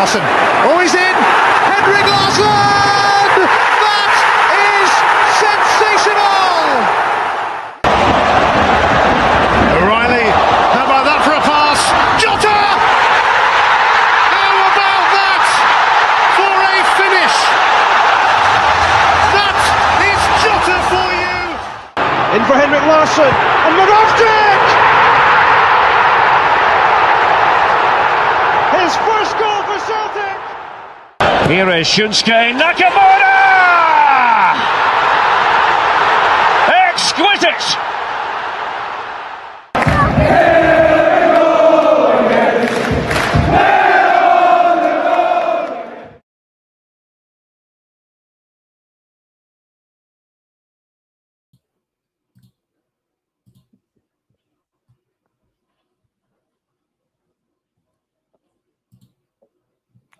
Larsson. Oh, he's in! Henrik Larsson! That is sensational! O'Reilly, how about that for a pass? Jota! How about that for a finish? That is Jota for you! In for Henrik Larsson, and Moravcik! His first goal for Celtic! Here is Shunsuke Nakamura! Exquisite!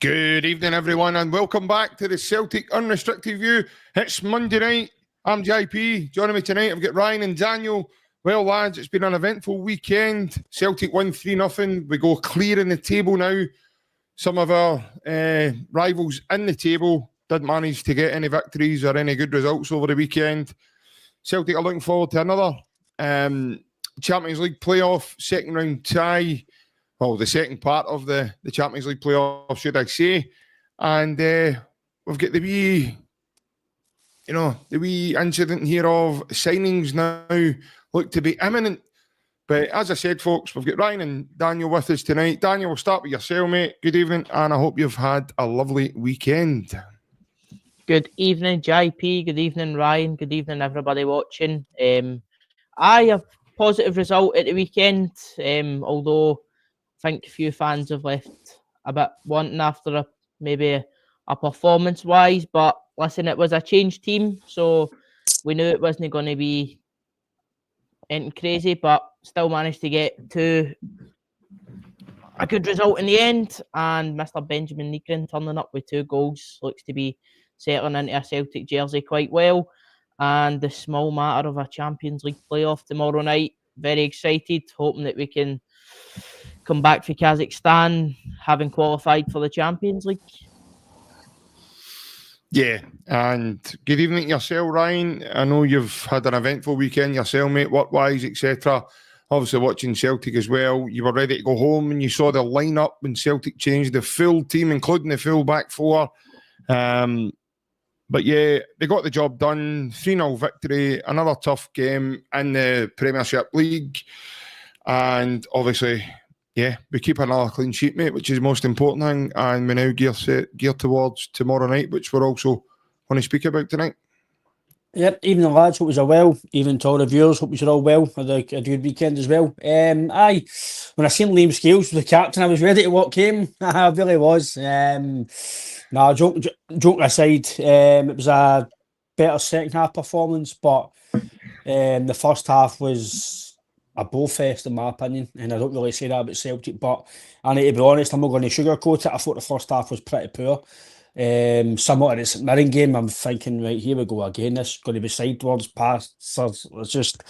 Good evening, everyone, and welcome back to the Celtic Unrestricted View. It's Monday night. I'm JP. Joining me tonight, I've got Ryan and Daniel. Well, lads, it's been an eventful weekend. Celtic won 3-0. We go clear in the table now. Some of our rivals in the table didn't manage to get any victories or any good results over the weekend. Celtic are looking forward to another Champions League playoff, second round tie. Well, the second part of the Champions League playoff, should I say. And we've got the wee incident here of signings now look to be imminent. But as I said, folks, we've got Ryan and Daniel with us tonight. Daniel, we'll start with yourself, mate. Good evening, and I hope you've had a lovely weekend. Good evening, JP. Good evening, Ryan. Good evening, everybody watching. I have a positive result at the weekend, although I think a few fans have left a bit wanting after maybe a performance-wise. But listen, it was a changed team, so we knew it wasn't going to be anything crazy, but still managed to get to a good result in the end. And Mr. Benjamin Negrin turning up with 2 goals looks to be settling into a Celtic jersey quite well. And the small matter of a Champions League playoff tomorrow night. Very excited, hoping that we can come back for Kazakhstan having qualified for the Champions League. Yeah, and good evening to yourself, Ryan. I know you've had an eventful weekend yourself, mate, work-wise, etc. Obviously watching Celtic as well. You were ready to go home and you saw the lineup when Celtic changed the full team, including the full back four. But yeah, they got the job done. 3-0 victory, another tough game in the Premiership League. And obviously, yeah, we keep another clean sheet, mate, which is the most important thing. And we now gear towards tomorrow night, which we're also going to speak about tonight. Yep, evening lads, hope you're well. Even to all the viewers, hope you're all well. Had a good weekend as well. When I seen Liam Scales was the captain, I was ready to walk him. I really was. Joke aside, it was a better second half performance, but the first half was a bowfest in my opinion, and I don't really say that about Celtic, but I need to be honest, I'm not going to sugarcoat it. I thought the first half was pretty poor. Somewhat in its mirroring game, I'm thinking, right, here we go again. This is going to be sideways passes. It's just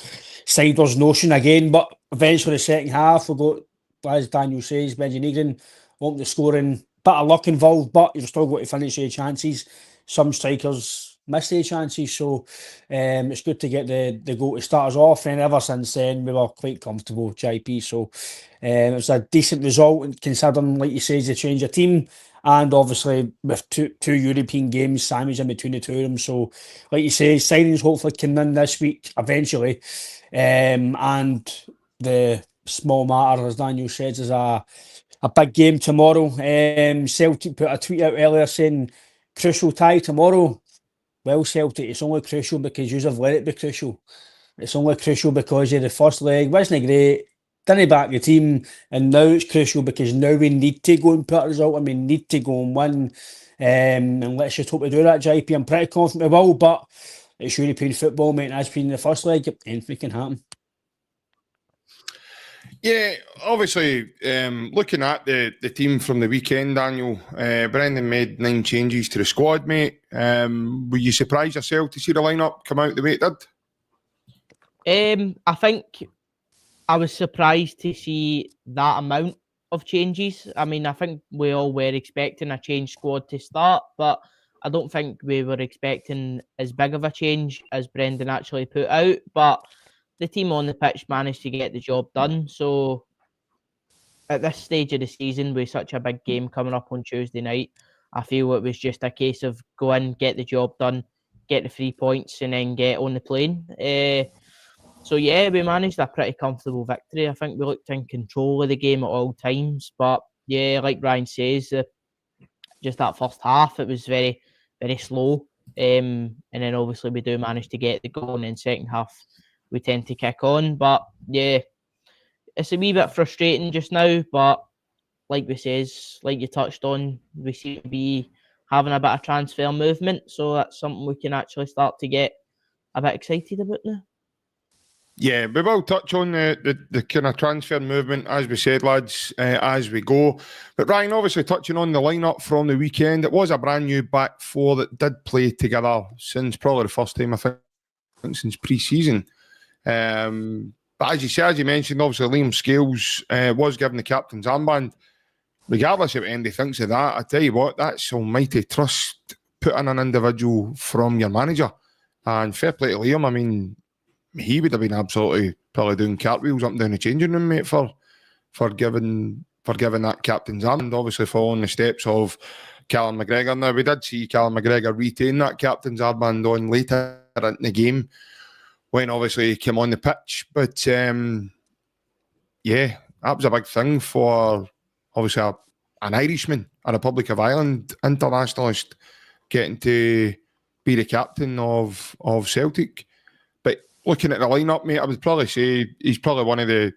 sideways notion again. But eventually, the second half, we got, as Daniel says, Benji Negrin wanting the scoring, bit of luck involved, but you've still got to finish your chances. Some strikers miss their chances, so it's good to get the goal to start us off. And ever since then, we were quite comfortable, JP. So it was a decent result, considering, like you say, the change of team. And obviously, with two European games sandwiched in between the two of them. So, like you say, signings hopefully come in this week eventually. And the small matter, as Daniel says, is a big game tomorrow. Celtic put a tweet out earlier saying, crucial tie tomorrow. Well, Celtic, it's only crucial because you have let it be crucial. It's only crucial because you're the first leg. Wasn't it great? Didn't back the team, and now it's crucial because now we need to go and put a result and we need to go and win. And let's just hope we do that, JP. I'm pretty confident we will, but it's European football, mate. As been in the first leg, anything can happen. Yeah, obviously, looking at the team from the weekend, Daniel, Brendan made 9 changes to the squad, mate. Were you surprised yourself to see the lineup come out the way it did? I think I was surprised to see that amount of changes. I mean, I think we all were expecting a change squad to start, but I don't think we were expecting as big of a change as Brendan actually put out. But the team on the pitch managed to get the job done. So at this stage of the season, with such a big game coming up on Tuesday night, I feel it was just a case of go in, get the job done, get the 3 points, and then get on the plane. So yeah, we managed a pretty comfortable victory. I think we looked in control of the game at all times. But yeah, like Ryan says, just that first half, it was very, very slow. And then obviously we do manage to get the goal, and then second half we tend to kick on. But yeah, it's a wee bit frustrating just now. But like we says, like you touched on, we seem to be having a bit of transfer movement. So that's something we can actually start to get a bit excited about now. Yeah, we will touch on the kind of transfer movement, as we said, lads, as we go. But Ryan, obviously touching on the lineup from the weekend, it was a brand new back four that did play together since probably the first time, I think, since pre-season. But as you mentioned, obviously Liam Scales was given the captain's armband. Regardless of what Andy thinks of that, I tell you what, that's almighty trust put in an individual from your manager. And fair play to Liam. I mean, he would have been absolutely probably doing cartwheels up and down the changing room, mate, for giving that captain's arm, and obviously following the steps of Callum McGregor. Now, we did see Callum McGregor retain that captain's armband on later in the game when obviously he came on the pitch. But yeah, that was a big thing for obviously an Irishman, a Republic of Ireland internationalist, getting to be the captain of Celtic. Looking at the lineup, mate, I would probably say he's probably one of the.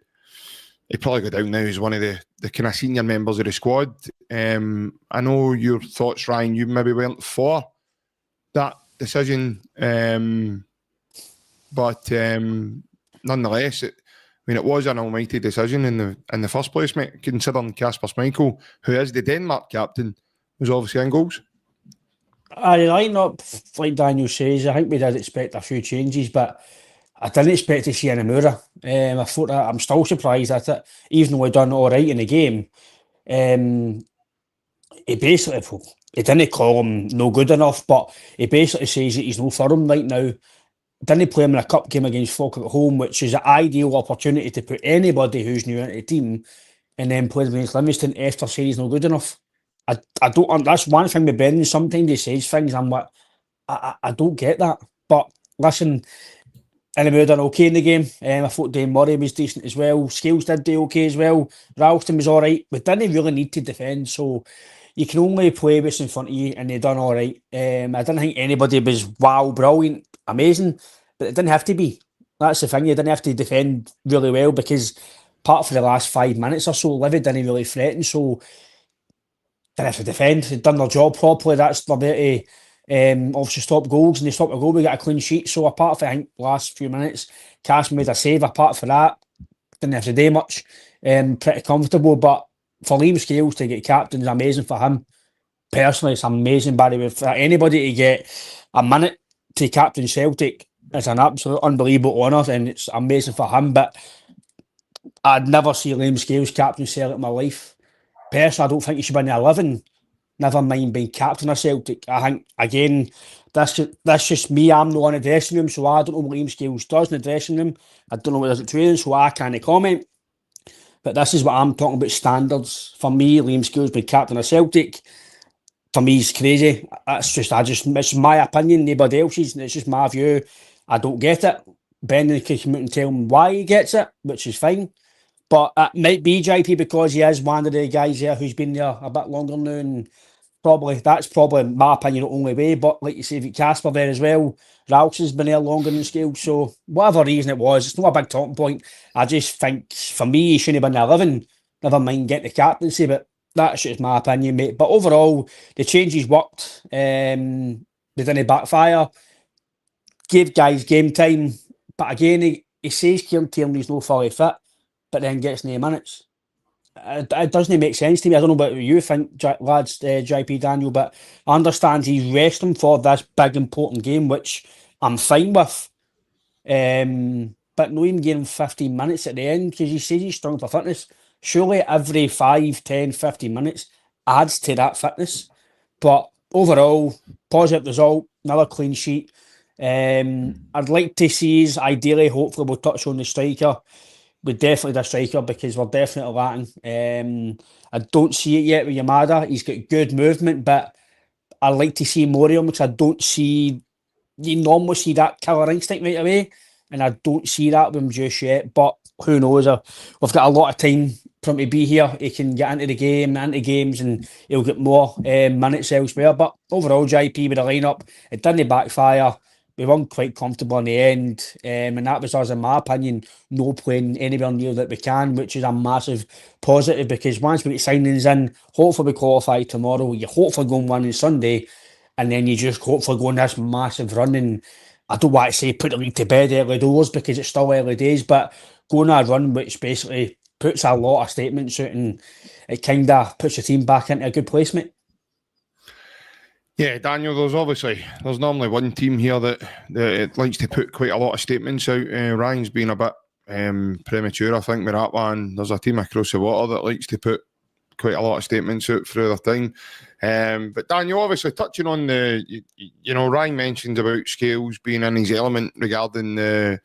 He'd probably go down now as one of the kind of senior members of the squad. I know your thoughts, Ryan. You maybe weren't for that decision, but nonetheless, it was an almighty decision in the first place, mate. Considering Kasper Schmeichel, who is the Denmark captain, was obviously in goals. The lineup, like Daniel says, I think we did expect a few changes, but I didn't expect to see Anamura. I thought that I'm still surprised at it, even though we done all right in the game. He didn't call him no good enough, but he basically says that he's no for him right now. Didn't play him in a cup game against Falkirk at home, which is an ideal opportunity to put anybody who's new into the team, and then play them against Livingston after saying he's no good enough. I don't. That's one thing with Brendan. Sometimes he says things, I'm like, I don't get that. But listen, Anamura done okay in the game. I thought Dane Murray was decent as well. Scales did do okay as well. Ralston was all right. We didn't really need to defend, so you can only play what's in front of you, and they done all right. I didn't think anybody was wow, brilliant, amazing, but it didn't have to be. That's the thing. You didn't have to defend really well, because apart from the last 5 minutes or so, Livy didn't really threaten, so didn't have to defend. They'd done their job properly. That's their way to obviously stop goals, and they stopped a goal. We got a clean sheet. So apart from, I think, last few minutes, Cash made a save. Apart from that, didn't have to do much. Pretty comfortable. But for Liam Scales to get captain is amazing for him. Personally, it's amazing, Barry. For anybody to get a minute to captain Celtic, it's an absolute unbelievable honour, and it's amazing for him. But I'd never see Liam Scales captain Celtic in my life. Personally, I don't think he should be in the 11. Never mind being captain of Celtic. I think, again, that's just me. I'm not in the dressing room, so I don't know what Liam Scales does in the dressing room. I don't know what he does at training, so I can't comment. But this is what I'm talking about, standards. For me, Liam Scales being captain of Celtic, for me, is crazy. It's my opinion, nobody else's, and it's just my view. I don't get it. Brendan can come out and tell him why he gets it, which is fine. But it might be JP because he is one of the guys there who's been there a bit longer now, and that's probably my opinion the only way. But like you say, Casper there as well. Ralston's been there longer than Scales, so whatever reason it was, it's not a big talking point. I just think for me he shouldn't have been 11. Never mind get the captaincy, but that's just my opinion, mate. But overall, the changes worked. They didn't backfire. Gave guys game time, but again, he says Kieran Tierney's no fully fit, but then gets 9 minutes. It doesn't make sense to me. I don't know what you think, lads, JP Daniel, but I understand he's resting for this big important game, which I'm fine with. But no even giving him 15 minutes at the end, because he says he's strong for fitness. surely every 5, 10, 15 minutes adds to that fitness. But overall, positive result, another clean sheet. I'd like to see us, ideally, hopefully we'll touch on the striker. We definitely the striker because we're definitely lacking. I don't see it yet with Yamada. He's got good movement, but I like to see more of him, which I don't see. You normally see that killer instinct right away, and I don't see that with him just yet. But who knows? We've got a lot of time for him to be here. He can get into the game, into games, and he'll get more minutes elsewhere. But overall, JP with the lineup, it didn't backfire. We won quite comfortable in the end, and that was us, in my opinion, no playing anywhere near that we can, which is a massive positive because once we get signings in, hopefully we qualify tomorrow. You hopefully go and win on Sunday, and then you just hopefully go on this massive run. And I don't want to say put the league to bed early doors because it's still early days, but going on a run which basically puts a lot of statements out and it kind of puts the team back into a good place, mate. Yeah, Daniel, there's normally one team here that it likes to put quite a lot of statements out. Ryan's been a bit premature, I think, with that one. There's a team across the water that likes to put quite a lot of statements out through their time. But Daniel, obviously touching on Ryan mentioned about Scales being in his element regarding the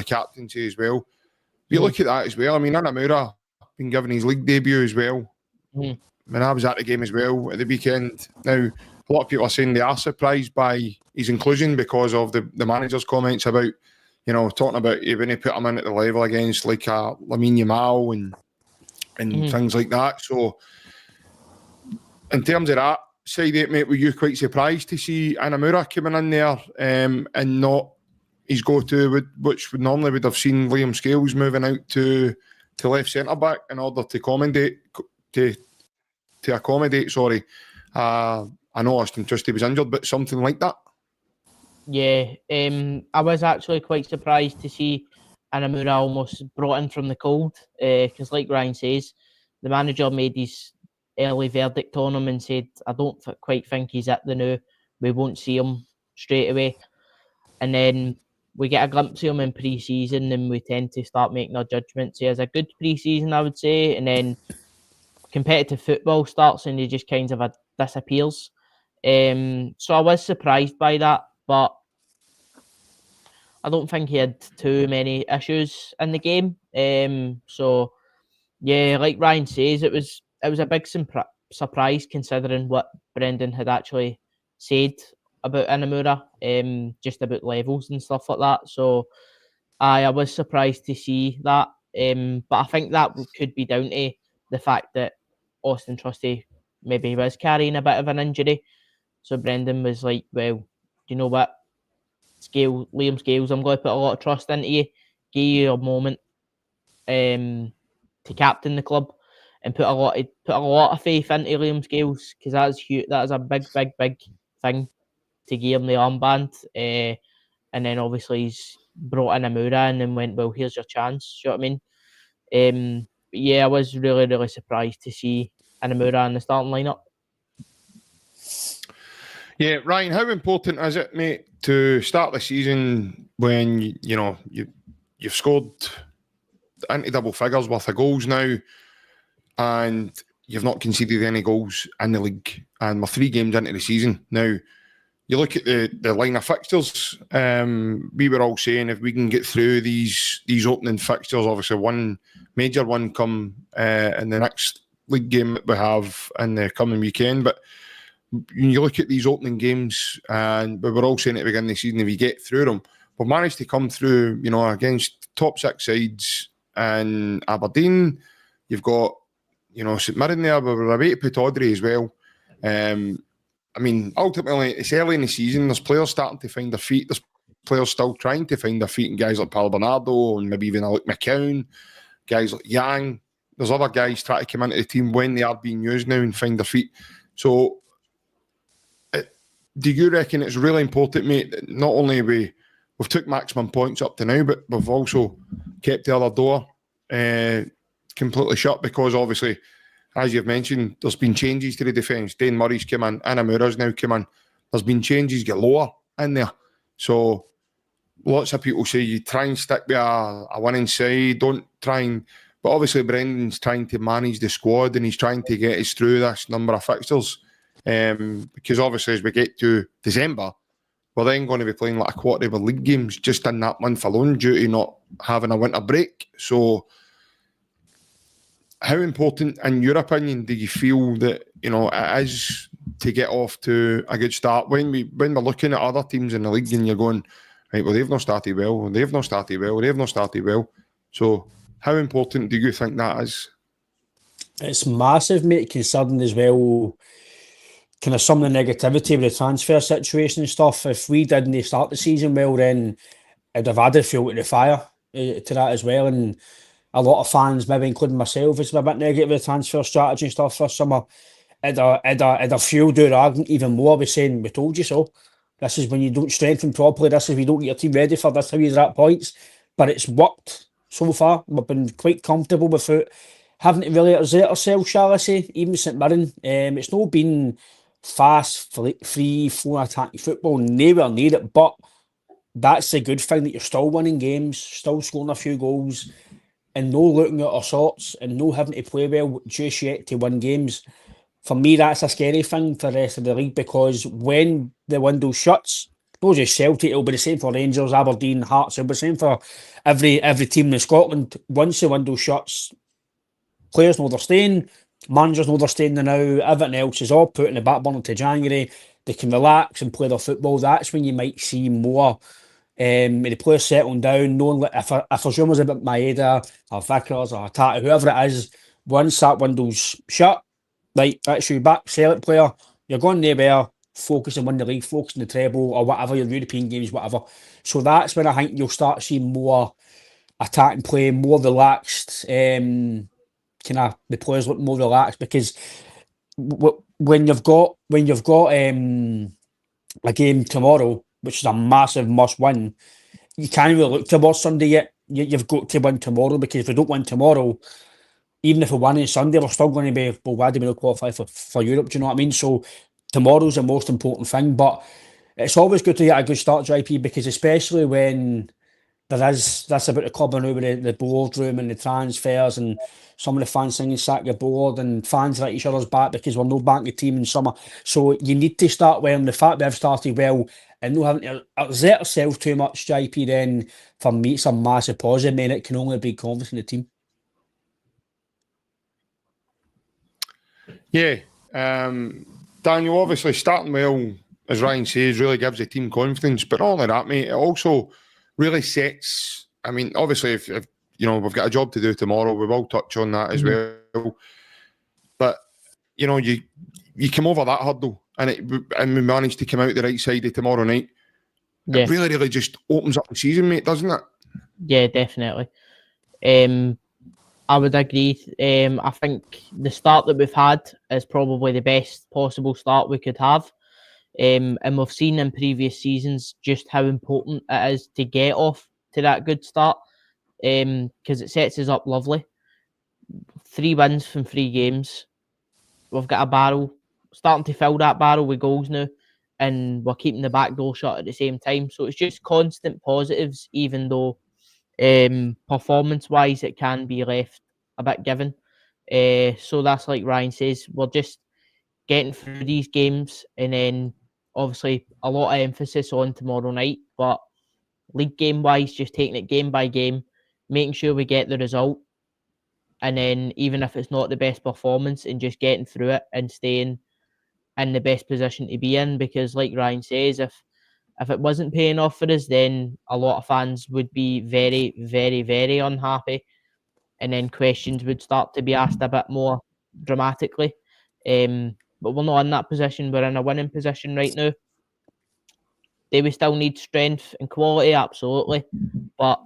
captaincy as well. If you look at that as well, I mean, Anamura been given his league debut as well. I mean, I was at the game as well at the weekend. Now, a lot of people are saying they are surprised by his inclusion because of the manager's comments about, talking about when he put him in at the level against like Lamine Yamal and things like that. So, in terms of that side, mate, were you quite surprised to see Anamura coming in there and not his go-to, which would normally would have seen Liam Scales moving out to left centre back in order to accommodate? I know Austin Trusty was injured, but something like that. Yeah, I was actually quite surprised to see Anamura almost brought in from the cold because, like Ryan says, the manager made his early verdict on him and said, I don't quite think he's at the new. We won't see him straight away. And then we get a glimpse of him in pre-season and we tend to start making our judgments. He has a good pre-season, I would say, and then competitive football starts and he just kind of disappears. So I was surprised by that, but I don't think he had too many issues in the game. So yeah, like Ryan says, it was a big surprise considering what Brendan had actually said about Anamura, just about levels and stuff like that. So I was surprised to see that, but I think that could be down to the fact that Austin Trusty maybe was carrying a bit of an injury. So Brendan was like, well, you know what, Liam Scales, I'm going to put a lot of trust into you, give you a moment to captain the club and put a lot of faith into Liam Scales because that is a big thing to give him the armband. And then obviously he's brought in Amura and then went, well, here's your chance. You know what I mean? Yeah, I was really, really surprised to see Anamura in the starting lineup. Yeah, Ryan, how important is it, mate, to start the season when you've scored into double figures worth of goals now, and you've not conceded any goals in the league, and we're 3 games into the season now? You look at the line of fixtures. We were all saying if we can get through these opening fixtures, obviously one major one come in the next league game that we have in the coming weekend, but when you look at these opening games, and we were all saying at the beginning of the season, if you get through them, we've managed to come through, against top 6 sides in Aberdeen. You've got, St Mirren there, but we're away to Pittodrie as well. I mean, ultimately, it's early in the season. There's players starting to find their feet. There's players still trying to find their feet, and guys like Paul Bernardo and maybe even like McCown, guys like Yang. There's other guys trying to come into the team when they are being used now and find their feet. So, do you reckon it's really important, mate, that not only we've took maximum points up to now, but we've also kept the other door completely shut? Because obviously, as you've mentioned, there's been changes to the defence. Dane Murray's come in, Anamura's now come in. There's been changes galore in there. So lots of people say you try and stick with a winning side. Don't try and But obviously Brendan's trying to manage the squad and he's trying to get us through this number of fixtures. Because obviously as we get to December, we're then going to be playing like a quarter of league games just in that month alone due to not having a winter break. So how important, in your opinion, do you feel that, you know, it is to get off to a good start when we're looking at other teams in the league and you're going, right, well, they've not started well, they've not started well, they've not started well. So how important do you think that is? It's massive, mate, considering as well kind of some of the negativity with the transfer situation and stuff. If we didn't start the season well, then I'd have added fuel to the fire to that as well. And a lot of fans, maybe including myself, is a bit negative with the transfer strategy and stuff for summer. It'd have fueled their argument even more by saying, we told you so. This is when you don't strengthen properly. This is when you don't get your team ready for this, how you're at points. But it's worked so far. We've been quite comfortable with it. Haven't to really exert ourselves, shall I say, even St Mirren. It's not been fast, free, flowing attacking football, nowhere near it. But that's the good thing, that you're still winning games, still scoring a few goals, and no looking at our shots, and no having to play well just yet to win games. For me, that's a scary thing for the rest of the league, because when the window shuts, not just Celtic, it'll be the same for Rangers, Aberdeen, Hearts, it'll be the same for every team in Scotland. Once the window shuts, players know they're staying, managers know they're staying now, everything else is all put in the back burner to January. They can relax and play their football. That's when you might see more the players settling down, knowing that if there's rumours about Maeda or Vickers or Tata, whoever it is, once that window's shut, right, that's you back, sell it player, you're going nowhere, focus and win the league, focus on the treble or whatever, your European games, whatever. So that's when I think you'll start seeing more attacking play, more relaxed, kind of the players look more relaxed, because when you've got a game tomorrow, which is a massive must win, you can't really look towards Sunday yet. You've got to win tomorrow, because if we don't win tomorrow, even if we win on Sunday, we're still going to be, well, why do we not qualify for Europe? Do you know what I mean? So tomorrow's the most important thing, but it's always good to get a good start, JP, because especially when that's about the club now with the boardroom and the transfers and some of the fans singing sack your board and fans at each other's back because we're no back the team in summer. So you need to start well, and the fact we have started well and not having to exert ourselves too much, JP, then for me it's a massive positive, man. It can only be confidence in the team. Yeah. Daniel, obviously starting well, as Ryan says, really gives the team confidence, but not only that, mate, it also really sets, I mean, obviously if you know, we've got a job to do tomorrow, we will touch on that as well, but you know, you come over that hurdle and we managed to come out the right side of tomorrow night. Yeah. It really just opens up the season, mate, doesn't it? Yeah, definitely. I would agree. I think the start that we've had is probably the best possible start we could have. And we've seen in previous seasons just how important it is to get off to that good start, because it sets us up lovely. 3 wins from 3 games. We've got a barrel, starting to fill that barrel with goals now, and we're keeping the back door shut at the same time. So it's just constant positives, even though performance-wise it can be left a bit given. So that's like Ryan says, we're just getting through these games, and then obviously a lot of emphasis on tomorrow night, but league game wise, just taking it game by game, making sure we get the result, and then even if it's not the best performance, and just getting through it and staying in the best position to be in, because like Ryan says, if it wasn't paying off for us, then a lot of fans would be very, very, very unhappy, and then questions would start to be asked a bit more dramatically. But we're not in that position. We're in a winning position right now. Do we still need strength and quality? Absolutely. But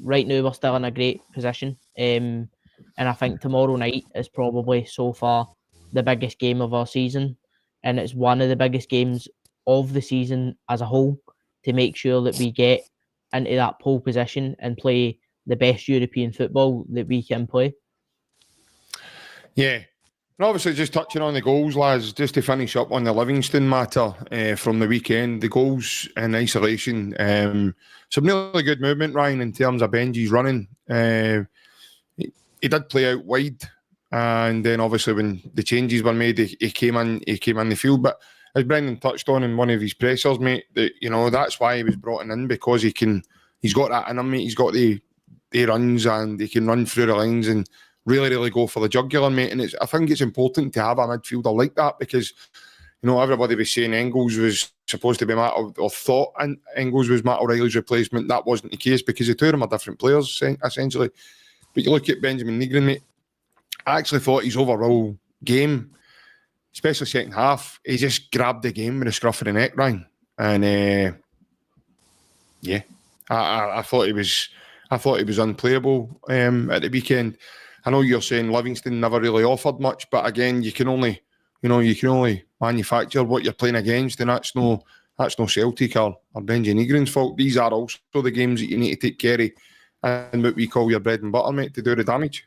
right now, we're still in a great position. And I think tomorrow night is probably so far the biggest game of our season. And it's one of the biggest games of the season as a whole, to make sure that we get into that pole position and play the best European football that we can play. Yeah. And obviously, just touching on the goals, lads, just to finish up on the Livingston matter from the weekend, the goals in isolation. Some really good movement, Ryan, in terms of Benji's running. He he did play out wide, and then obviously when the changes were made, he came in the field. But as Brendan touched on in one of his pressers, mate, that that's why he was brought in, because he's got that in him, mate. He's got the runs, and he can run through the lines and really, really go for the jugular, mate. And I think it's important to have a midfielder like that, because everybody was saying Engels was supposed to be Matt, or thought Engels was Matt O'Reilly's replacement. That wasn't the case, because the two of them are different players, essentially. But you look at Benjamin Nygren, mate, I actually thought his overall game, especially second half, he just grabbed the game with the scruff of the neck, Ryan. And I thought he was unplayable at the weekend. I know you're saying Livingston never really offered much, but again, you can only manufacture what you're playing against, and that's no Celtic or Benji Nygren's fault. These are also the games that you need to take care of, and what we call your bread and butter, mate, to do the damage.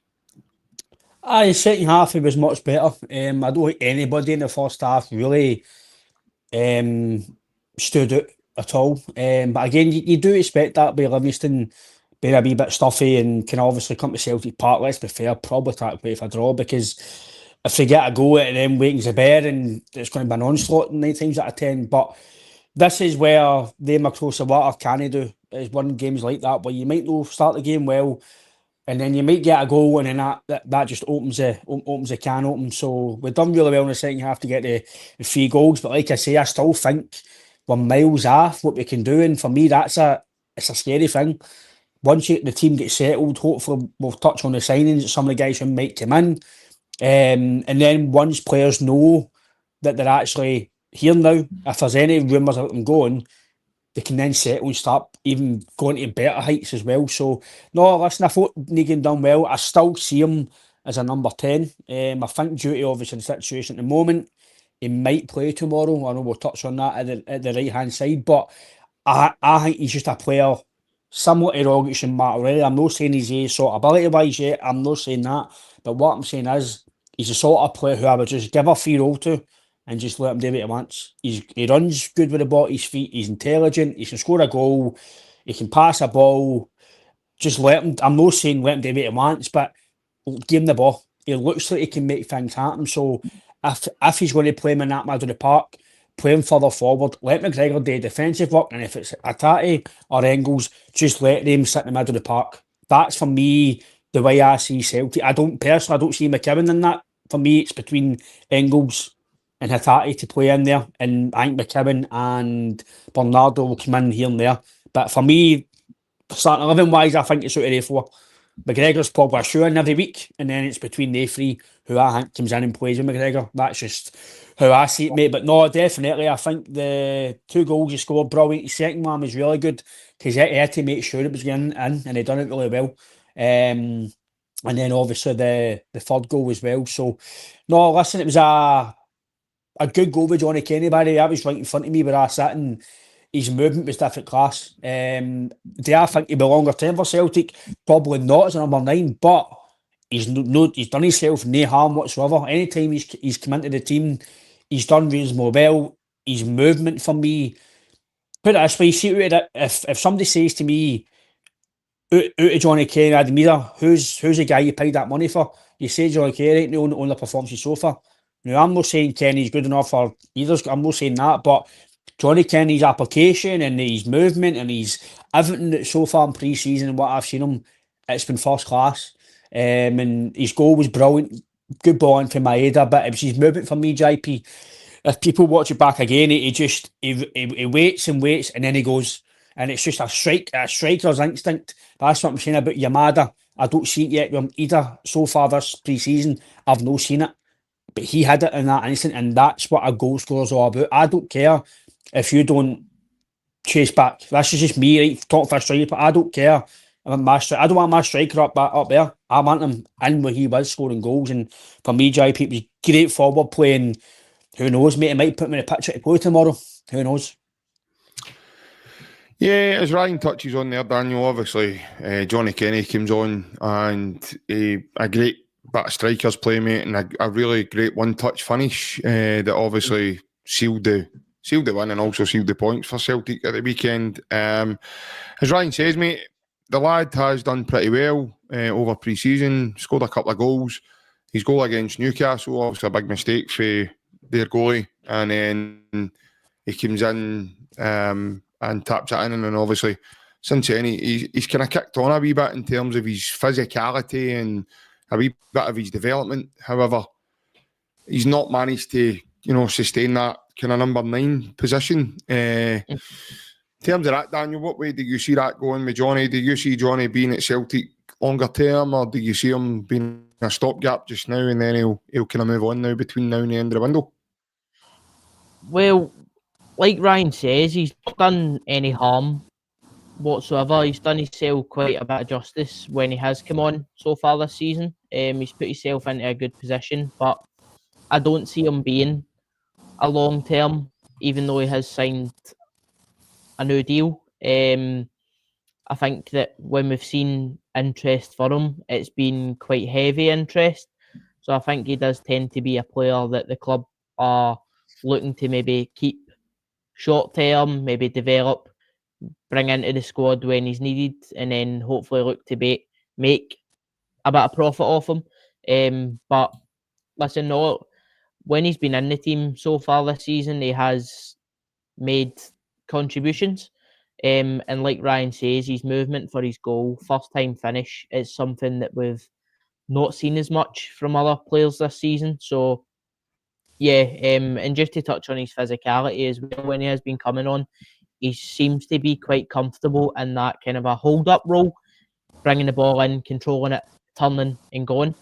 The second half, it was much better. I don't think anybody in the first half really stood out at all. But again, you do expect that by Livingston being a wee bit stuffy and can obviously come to Celtic Park. Let's be fair, probably try to play for a draw, because if they get a goal at them waiting the bear, and it's going to be an onslaught 9 times out of 10. But this is where them across the water can do, is win games like that, where you might not start the game well, and then you might get a goal, and then that just opens the can open. So we've done really well in the second half to get the 3 goals. But like I say, I still think we're miles off what we can do, and for me, it's a scary thing. Once the team gets settled, hopefully we'll touch on the signings, some of the guys who might come in. And then once players know that they're actually here now, if there's any rumours about them going, they can then settle and start even going to better heights as well. So, no, listen, I thought Negan done well. I still see him as a number 10. I think due to obviously the situation at the moment, he might play tomorrow. I know we'll touch on that at the right-hand side, but I think he's just a player similar to Rogic and Matt O'Reilly. I'm not saying he's a sort of ability-wise yet. I'm not saying that. But what I'm saying is, he's the sort of player who I would just give a free roll to and just let him do what he wants. He runs good with the ball at his feet. He's intelligent. He can score a goal. He can pass a ball. Just let him. I'm not saying let him do what he wants, but give him the ball. He looks like he can make things happen. So if he's going to play him in that middle of the park, play him further forward. Let McGregor do defensive work, and if it's Hatate or Engels, just let them sit in the middle of the park. That's for me the way I see Celtic. I don't see McKibben in that. For me, it's between Engels and Hatate to play in there, and I think McKibben and Bernardo will come in here and there. But for me, starting 11 wise, I think it's out of the 4. McGregor's probably a shoe-in every week, and then it's between the 3 who I think comes in and plays with McGregor. That's just how I see it, mate. But no, definitely, I think the 2 goals he scored, brilliant. The second one was really good, because he had to make sure it was getting in, and he done it really well. And then obviously the 3rd goal as well. So, no, listen, it was a good goal with Johnny Kenny, by the way. That was right in front of me where I sat, and his movement was different class. Do I think he'll be longer term for Celtic? Probably not as a number 9, but he's done himself no harm whatsoever. Anytime he's come into the team, he's done reasonably well. His movement for me, put it this way, see if somebody says to me, out of Johnny Kenny, Adam Meader, who's the guy you paid that money for? You say Johnny Kenny ain't the only performance so far. Now, I'm not saying Kenny's good enough for either. I'm not saying that, but Johnny Kenny's application and his movement and his everything that so far in pre-season and what I've seen him, it's been first class. And his goal was brilliant. Good ball in from Maeda, but it was his movement for me, JP. If people watch it back again, he waits and waits, and then he goes. And it's just a striker's instinct. That's what I'm saying about Yamada. I don't see it yet with him either. So far this pre-season, I've not seen it. But he had it in that instant, and that's what a goal scorer's all about. I don't care if you don't chase back. That's just me, right? Talk for a striker, but I don't care. I don't want my striker up there. I want him in where he was scoring goals. And for me, JP, it was great forward playing. Who knows, mate? He might put me in the picture to play tomorrow. Who knows? Yeah, as Ryan touches on there, Daniel, obviously, Johnny Kenny comes on, and a great bit of strikers play, mate, and a really great one-touch finish that obviously sealed the win and also sealed the points for Celtic at the weekend. As Ryan says, mate, the lad has done pretty well over pre-season, scored a couple of goals. His goal against Newcastle, obviously a big mistake for their goalie, and then he comes in and taps it in, and then obviously since then he's kind of kicked on a wee bit in terms of his physicality and a wee bit of his development. However, he's not managed to, sustain that kind of number 9 position. In terms of that, Daniel, what way do you see that going with Johnny? Do you see Johnny being at Celtic longer term, or do you see him being a stopgap just now and then he'll kind of move on now between now and the end of the window? Well, like Ryan says, he's not done any harm whatsoever. He's done himself quite a bit of justice when he has come on so far this season. He's put himself into a good position, but I don't see him being a long term, even though he has signed a new deal. I think that when we've seen interest for him, it's been quite heavy interest. So I think he does tend to be a player that the club are looking to maybe keep short term, maybe develop, bring into the squad when he's needed, and then hopefully look to make a bit of profit off him. But listen, no, when he's been in the team so far this season, he has made contributions. And like Ryan says, his movement for his goal, first time finish, is something that we've not seen as much from other players this season. So yeah, and just to touch on his physicality as well, when he has been coming on, he seems to be quite comfortable in that kind of a hold-up role, bringing the ball in, controlling it, turning and going,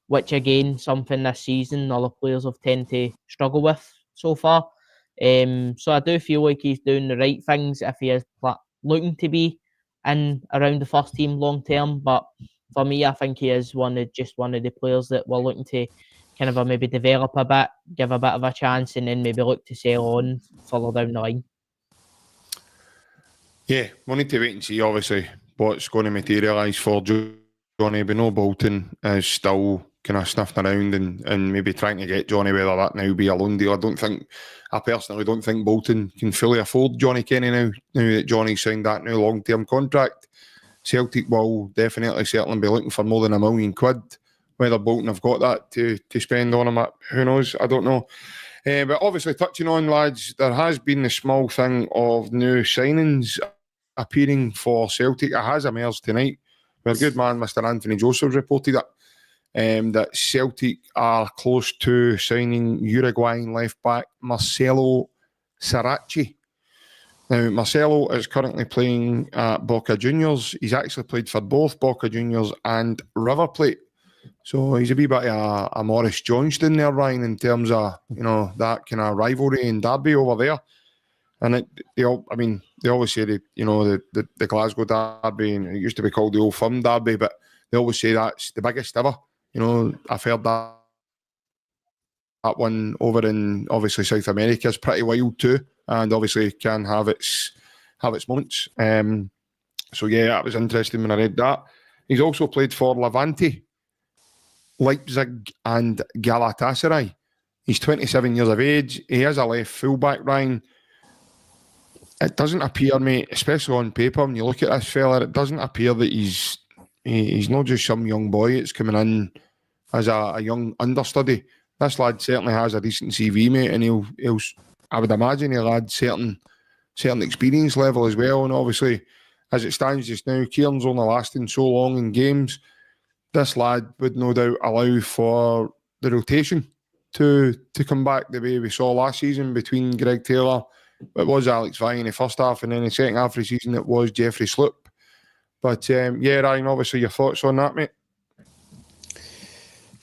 which again, something this season other players have tended to struggle with so far. So I do feel like he's doing the right things if he is looking to be in around the first team long term. But for me, I think he is one of the players that we're looking to kind of maybe develop a bit, give a bit of a chance, and then maybe look to sell on further down the line. Yeah, we'll need to wait and see, obviously, what's going to materialise for Johnny. But no, Bolton is still kind of sniffing around and maybe trying to get Johnny, whether that now be a loan deal. I personally don't think Bolton can fully afford Johnny Kenny now that Johnny signed that new long-term contract. Celtic will certainly be looking for more than £1 million. Whether Bolton have got that to spend on him, who knows? I don't know. But obviously, touching on, lads, there has been the small thing of new signings appearing for Celtic. It has emerged tonight, where good man Mr. Anthony Joseph reported that Celtic are close to signing Uruguayan left-back Marcelo Saracchi. Now, Marcelo is currently playing at Boca Juniors. He's actually played for both Boca Juniors and River Plate. So he's a wee bit of a Maurice Johnston there, Ryan, in terms of, that kind of rivalry and derby over there. And they always say that, the Glasgow derby, and it used to be called the Old Firm derby, but they always say that's the biggest ever. I've heard that one over in, obviously, South America is pretty wild too, and obviously can have its moments. So yeah, that was interesting when I read that. He's also played for Levante, Leipzig and Galatasaray. He's 27 years of age. He is a left fullback, Ryan. It doesn't appear, mate, especially on paper, when you look at this fella, it doesn't appear that he's not just some young boy that's coming in as a young understudy. This lad certainly has a decent CV, mate, and he'll I would imagine he'll add certain experience level as well. And obviously, as it stands just now, Kieran's only lasting so long in games. This lad would no doubt allow for the rotation to come back the way we saw last season between Greg Taylor. It was Alex Vine in the first half, and then in the second half of the season it was Jeffrey Sloop. But yeah, Ryan, obviously your thoughts on that, mate?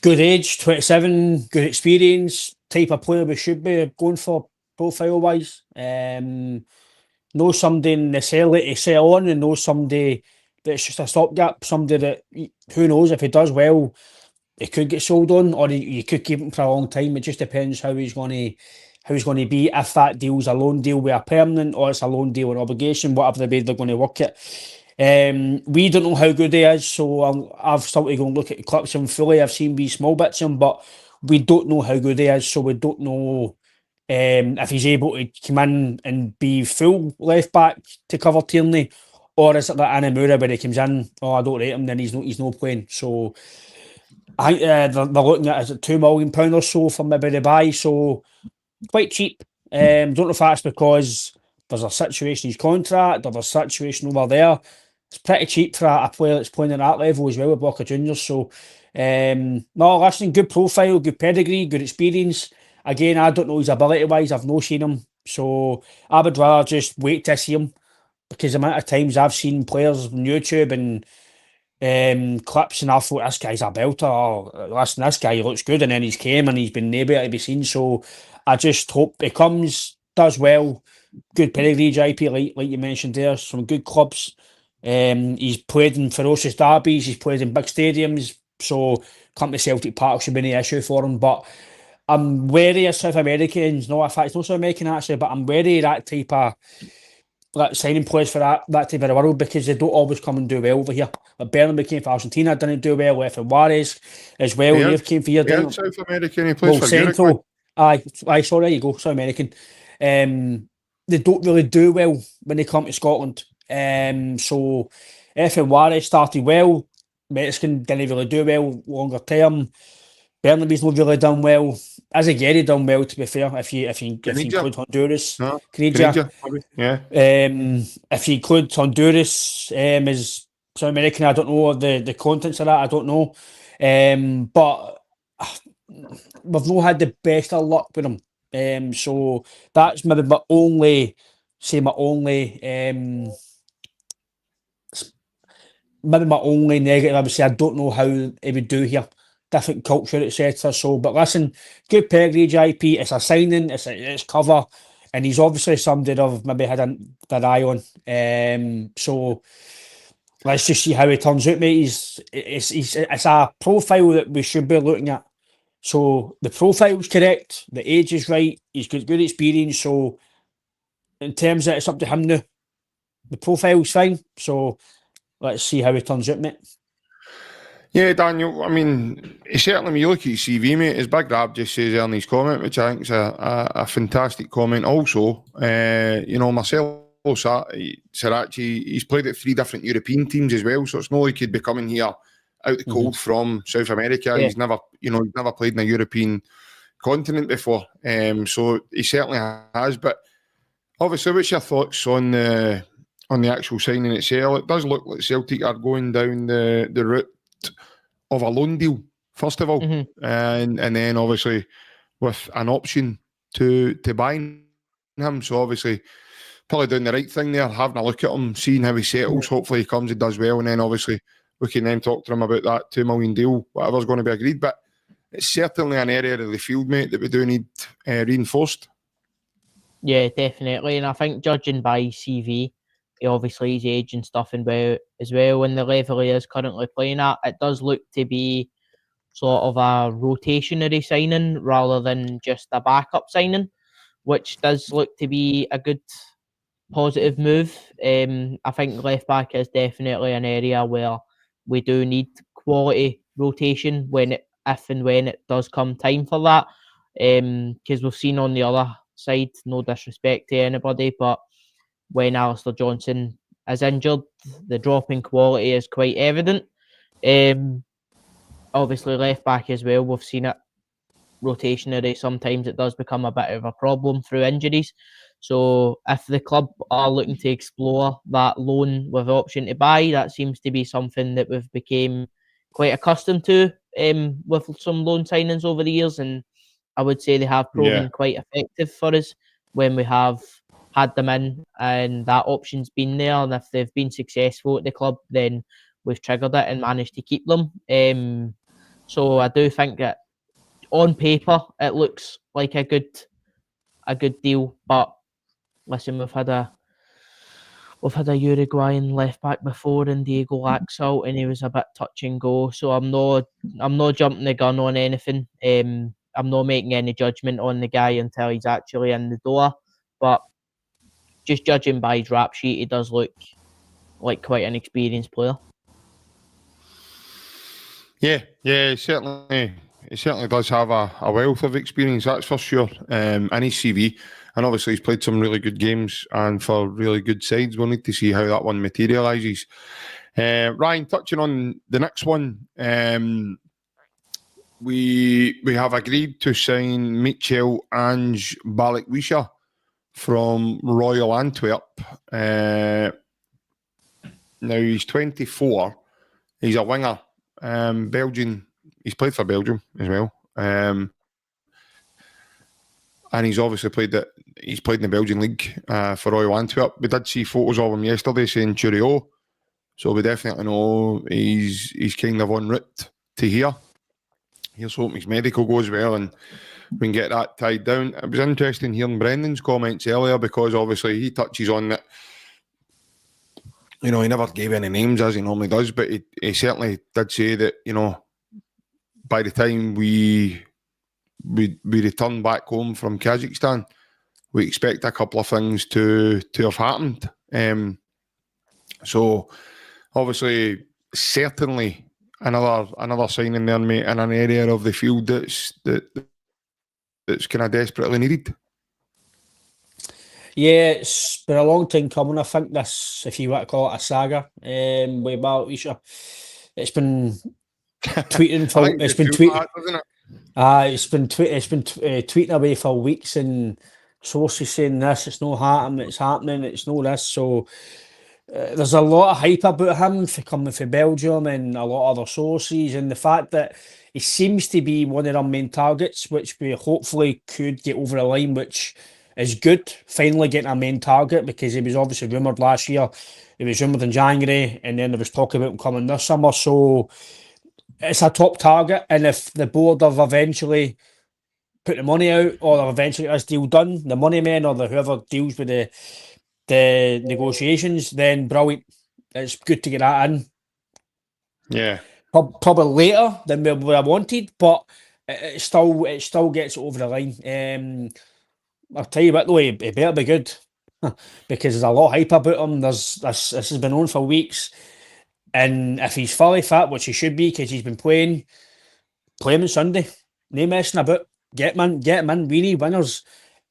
Good age, 27, good experience, type of player we should be going for profile-wise. Know somebody necessarily to sell on, and know somebody that's just a stopgap, somebody that, who knows, if he does well, he could get sold on, or you could keep him for a long time. It just depends how he's going to be, if that deal's a loan deal with a permanent, or it's a loan deal with obligation, whatever the way they're going to work it. We don't know how good he is, so I've still to go and look at the clips of him fully. I've seen wee small bits of him, but we don't know how good he is, so we don't know if he's able to come in and be full left back to cover Tierney, Or is it like Anamura when he comes in? Oh, I don't rate him. Then he's not playing. So I think they're looking at, is it £2 million or so for maybe the buy? So quite cheap. Don't know if that's because there's a situation in his contract or there's a situation over there. It's pretty cheap for a player that's playing at that level as well with Boca Juniors. So, no, listen, good profile, good pedigree, good experience. Again, I don't know his ability wise. I've not seen him, so I would rather just wait to see him because the amount of times I've seen players on YouTube and clips and I thought this guy's a belter. Or, listen, this guy looks good, and then he's came and he's been able to be seen. So I just hope he comes, does well, good pedigree, JP, like you mentioned there, some good clubs. He's played in ferocious derbies, he's played in big stadiums, so come to Celtic Park should be no issue for him. But I'm wary of South Americans. No, in fact, it's not South American actually, but I'm wary of that type of signing players for that type of the world because they don't always come and do well over here. Like Bernabeu came for Argentina, didn't do well. Left for Juarez as well. Yeah. They've came for here, didn't South American, he plays for Central. Uruguay. Aye, sorry, there you go, South American. They don't really do well when they come to Scotland. So if Juarez started well, Mexican didn't really do well longer term. Bernabeu's not really done well. Azaguirre done well, to be fair, if you include Honduras. No, Canada. Yeah. If you include Honduras as South American, I don't know the contents of that, I don't know. But we've not had the best of luck with them. So that's maybe my only negative. I would say I don't know how he would do here. Different culture, etc. So, but listen, good pedigree, JP. It's a signing, it's cover, and he's obviously somebody that I've maybe had an eye on. So let's just see how he turns out, mate. It's a profile that we should be looking at. So the profile's correct, the age is right, he's got good experience. So in terms of it's up to him now. The profile's fine. So let's see how he turns out, mate. Yeah, Daniel, I mean, certainly when you look at his CV, mate, as Big Rab just says there in his comment, which I think is a fantastic comment. Also, Marcelo Sarachi, he's played at 3 different European teams as well, so it's not like he'd be coming here out the cold from South America. Yeah. He's never played in a European continent before, so he certainly has. But obviously, what's your thoughts on the actual signing itself? It does look like Celtic are going down the route of a loan deal, first of all, and then obviously with an option to buy him. So obviously probably doing the right thing there, having a look at him, seeing how he settles. Hopefully he comes and does well, and then obviously we can then talk to him about that $2 million deal, whatever's going to be agreed. But it's certainly an area of the field, mate, that we do need reinforced. Yeah, definitely. And I think judging by CV, obviously his age and stuff and as well, and the level he is currently playing at, it does look to be sort of a rotationary signing rather than just a backup signing, which does look to be a good positive move. I think left back is definitely an area where we do need quality rotation if and when it does come time for that. Because we've seen on the other side, no disrespect to anybody, but when Alistair Johnson is injured, the drop in quality is quite evident. Obviously, left back as well, we've seen it rotationary. Sometimes it does become a bit of a problem through injuries. So if the club are looking to explore that loan with the option to buy, that seems to be something that we've become quite accustomed to with some loan signings over the years. And I would say they have proven quite effective for us when we have had them in and that option's been there. And if they've been successful at the club, then we've triggered it and managed to keep them. So I do think that on paper it looks like a good deal. But listen, we've had a Uruguayan left back before in Diego Laxalt, and he was a bit touch and go. So I'm not jumping the gun on anything. I'm not making any judgment on the guy until he's actually in the door. But just judging by his rap sheet, he does look like quite an experienced player. Yeah, he certainly does have a wealth of experience, that's for sure, in his CV. And obviously, he's played some really good games and for really good sides. We'll need to see how that one materialises. Ryan, touching on the next one, we have agreed to sign Michel Ange Balikwisha from Royal Antwerp. Now he's 24. He's a winger. Belgian. He's played for Belgium as well. And he's obviously played in the Belgian league for Royal Antwerp. We did see photos of him yesterday saying cheerio. So we definitely know he's kind of en route to here. Here's hoping his medical goes well and we can get that tied down. It was interesting hearing Brendan's comments earlier because obviously he touches on that. He never gave any names as he normally does, but he certainly did say that, by the time we return back home from Kazakhstan, we expect a couple of things to have happened. So obviously, certainly another signing there, mate, in an area of the field that's kind of desperately needed. Yeah, it's been a long time coming. I think this, if you want to call it a saga, with Balikwisha, it's been tweeting for it's been tweeting. It's been tweeting away for weeks, and sources saying this, it's no happening, it's happening, it's no this. So there's a lot of hype about him for coming from Belgium and a lot of other sources, and the fact that he seems to be one of our main targets, which we hopefully could get over the line, which is good. Finally getting a main target, because he was obviously rumoured last year. He was rumoured in January, and then there was talk about him coming this summer. So it's a top target, and if the board have eventually put the money out, or eventually got this deal done, the money men or whoever deals with the negotiations, then brilliant. It's good to get that in. Yeah. Probably later than we wanted, but it still gets over the line. I'll tell you what though, he better be good. Because there's a lot of hype about him. This has been on for weeks. And if he's fully fit, which he should be, because he's been play him on Sunday. No messing about. Get him in, really winners.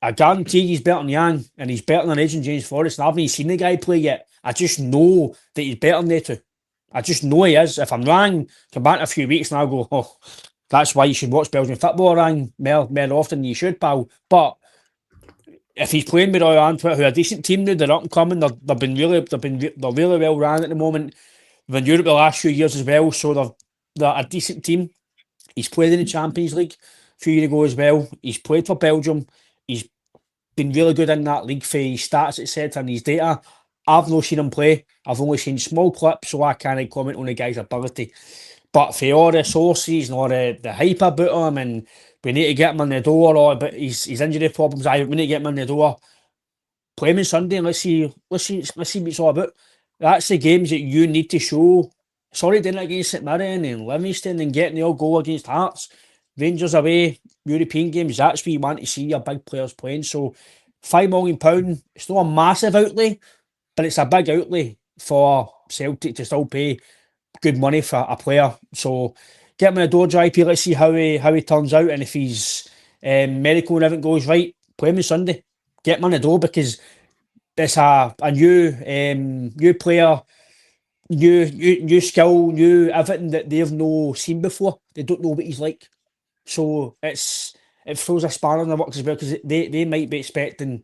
I guarantee he's better than Yang, and he's better than Agent James Forrest. And I haven't even seen the guy play yet. I just know that he's better than they two. I just know he is. If I'm wrong, come back in a few weeks and I'll go, oh, that's why you should watch Belgian football, Ryan, more often than you should, pal. But if he's playing with Royal Antwerp, who are a decent team now, they're up and coming. They're really well ran at the moment. They've been Europe the last few years as well, so they're a decent team. He's played in the Champions League a few years ago as well. He's played for Belgium. He's been really good in that league for his stats, etc., and his data. I've not seen him play. I've only seen small clips, so I can't comment on the guy's ability. But for all the sources and all the hype about him, and we need to get him in the door, but his injury problems, we need to get him in the door. Play him on Sunday and let's see what it's all about. That's the games that you need to show. Sorry, doing it against St Mirren and Livingston and getting the old goal against Hearts. Rangers away, European games, that's where you want to see your big players playing. So £5 million, it's not a massive outlay, but it's a big outlay for Celtic to still pay good money for a player. So get him in the door, JP. Let's see how he turns out, and if he's medical and everything goes right, play him on Sunday. Get him in the door, because it's a new player, new skill, new everything that they've no seen before. They don't know what he's like, so it throws a spanner in the works as well, because they might be expecting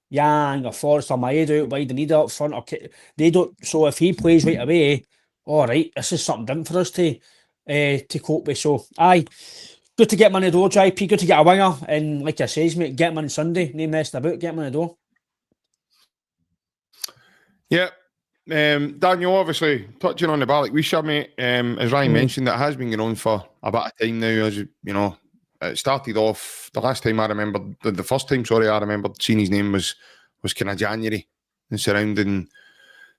Yang or Forrest or Maeda out wide, they need it up front, or they don't. So if he plays right away, all right, this is something different for us to cope with. So aye, good to get him in the door, JP. Good to get a winger, and like I says, mate, get him on Sunday. No messing about. Get him in the door. Yeah. Daniel, obviously, touching on the Balikwisha, mate, as Ryan mentioned, it has been going on for a bit of time now. As you know, it started off, the last time I remember, the first time, I remember seeing his name was kind of January, and surrounding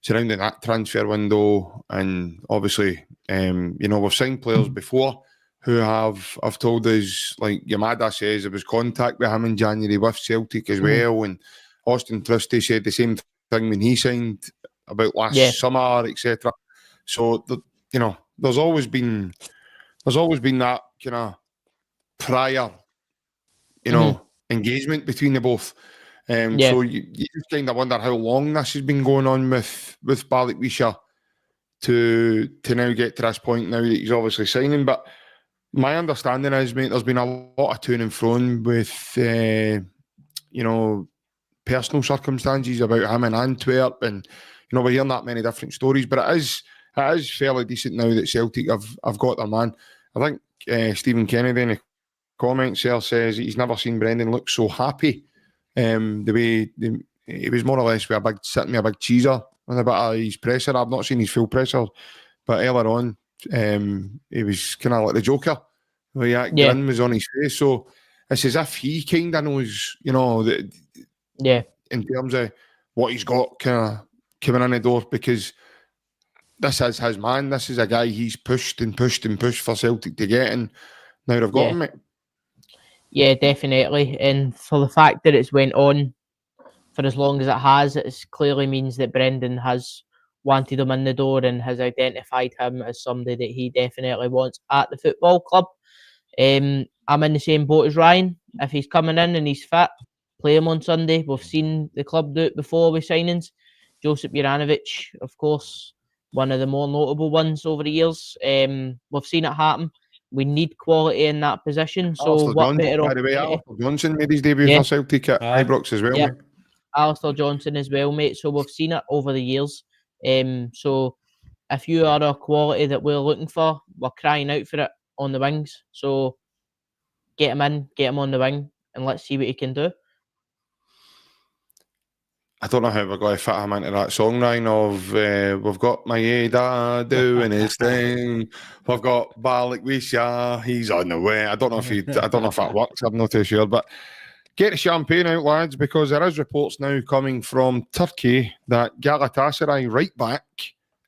that transfer window. And obviously, we've signed players before who have told us, like Yamada says, there was contact with him in January with Celtic as well, and Austin Trusty said the same thing when he signed about last summer, etc. So there's always been that kind of prior engagement between the both. So you just kind of wonder how long this has been going on with Balikwisha to now get to this point now that he's obviously signing. But my understanding is, mate, there's been a lot of to and fro with, personal circumstances about him in Antwerp, and we're hearing that many different stories. But it is fairly decent now that Celtic have got their man. I think Stephen Kennedy in the comments there says he's never seen Brendan look so happy. The way he was more or less sitting with a big cheeser on a bit of his presser. I've not seen his full presser, but earlier on, he was kind of like the Joker. Where that grin was on his face. So it's as if he kind of knows, that in terms of what he's got kind of coming in the door, because this is his man. This is a guy he's pushed and pushed and pushed for Celtic to get, and now they've got him, mate. Yeah, definitely. And for the fact that it's went on for as long as it has, it clearly means that Brendan has wanted him in the door and has identified him as somebody that he definitely wants at the football club. I'm in the same boat as Ryan. If he's coming in and he's fit, play him on Sunday. We've seen the club do it before with signings. Josip Juranovic, of course, one of the more notable ones over the years. We've seen it happen. We need quality in that position. So what better by the way, Alistair Johnson made his debut for Celtic at Ibrox as well, mate. Alistair Johnson as well, mate. So we've seen it over the years. So if you are a quality that we're looking for, we're crying out for it on the wings. So get him in, get him on the wing, and let's see what he can do. I don't know how we're going to fit him into that song, Ryan, of we've got my dad doing his thing. We've got Balikwisha, he's on the way. I don't know if that works. I'm not too sure, but get the champagne out, lads, because there is reports now coming from Turkey that Galatasaray right back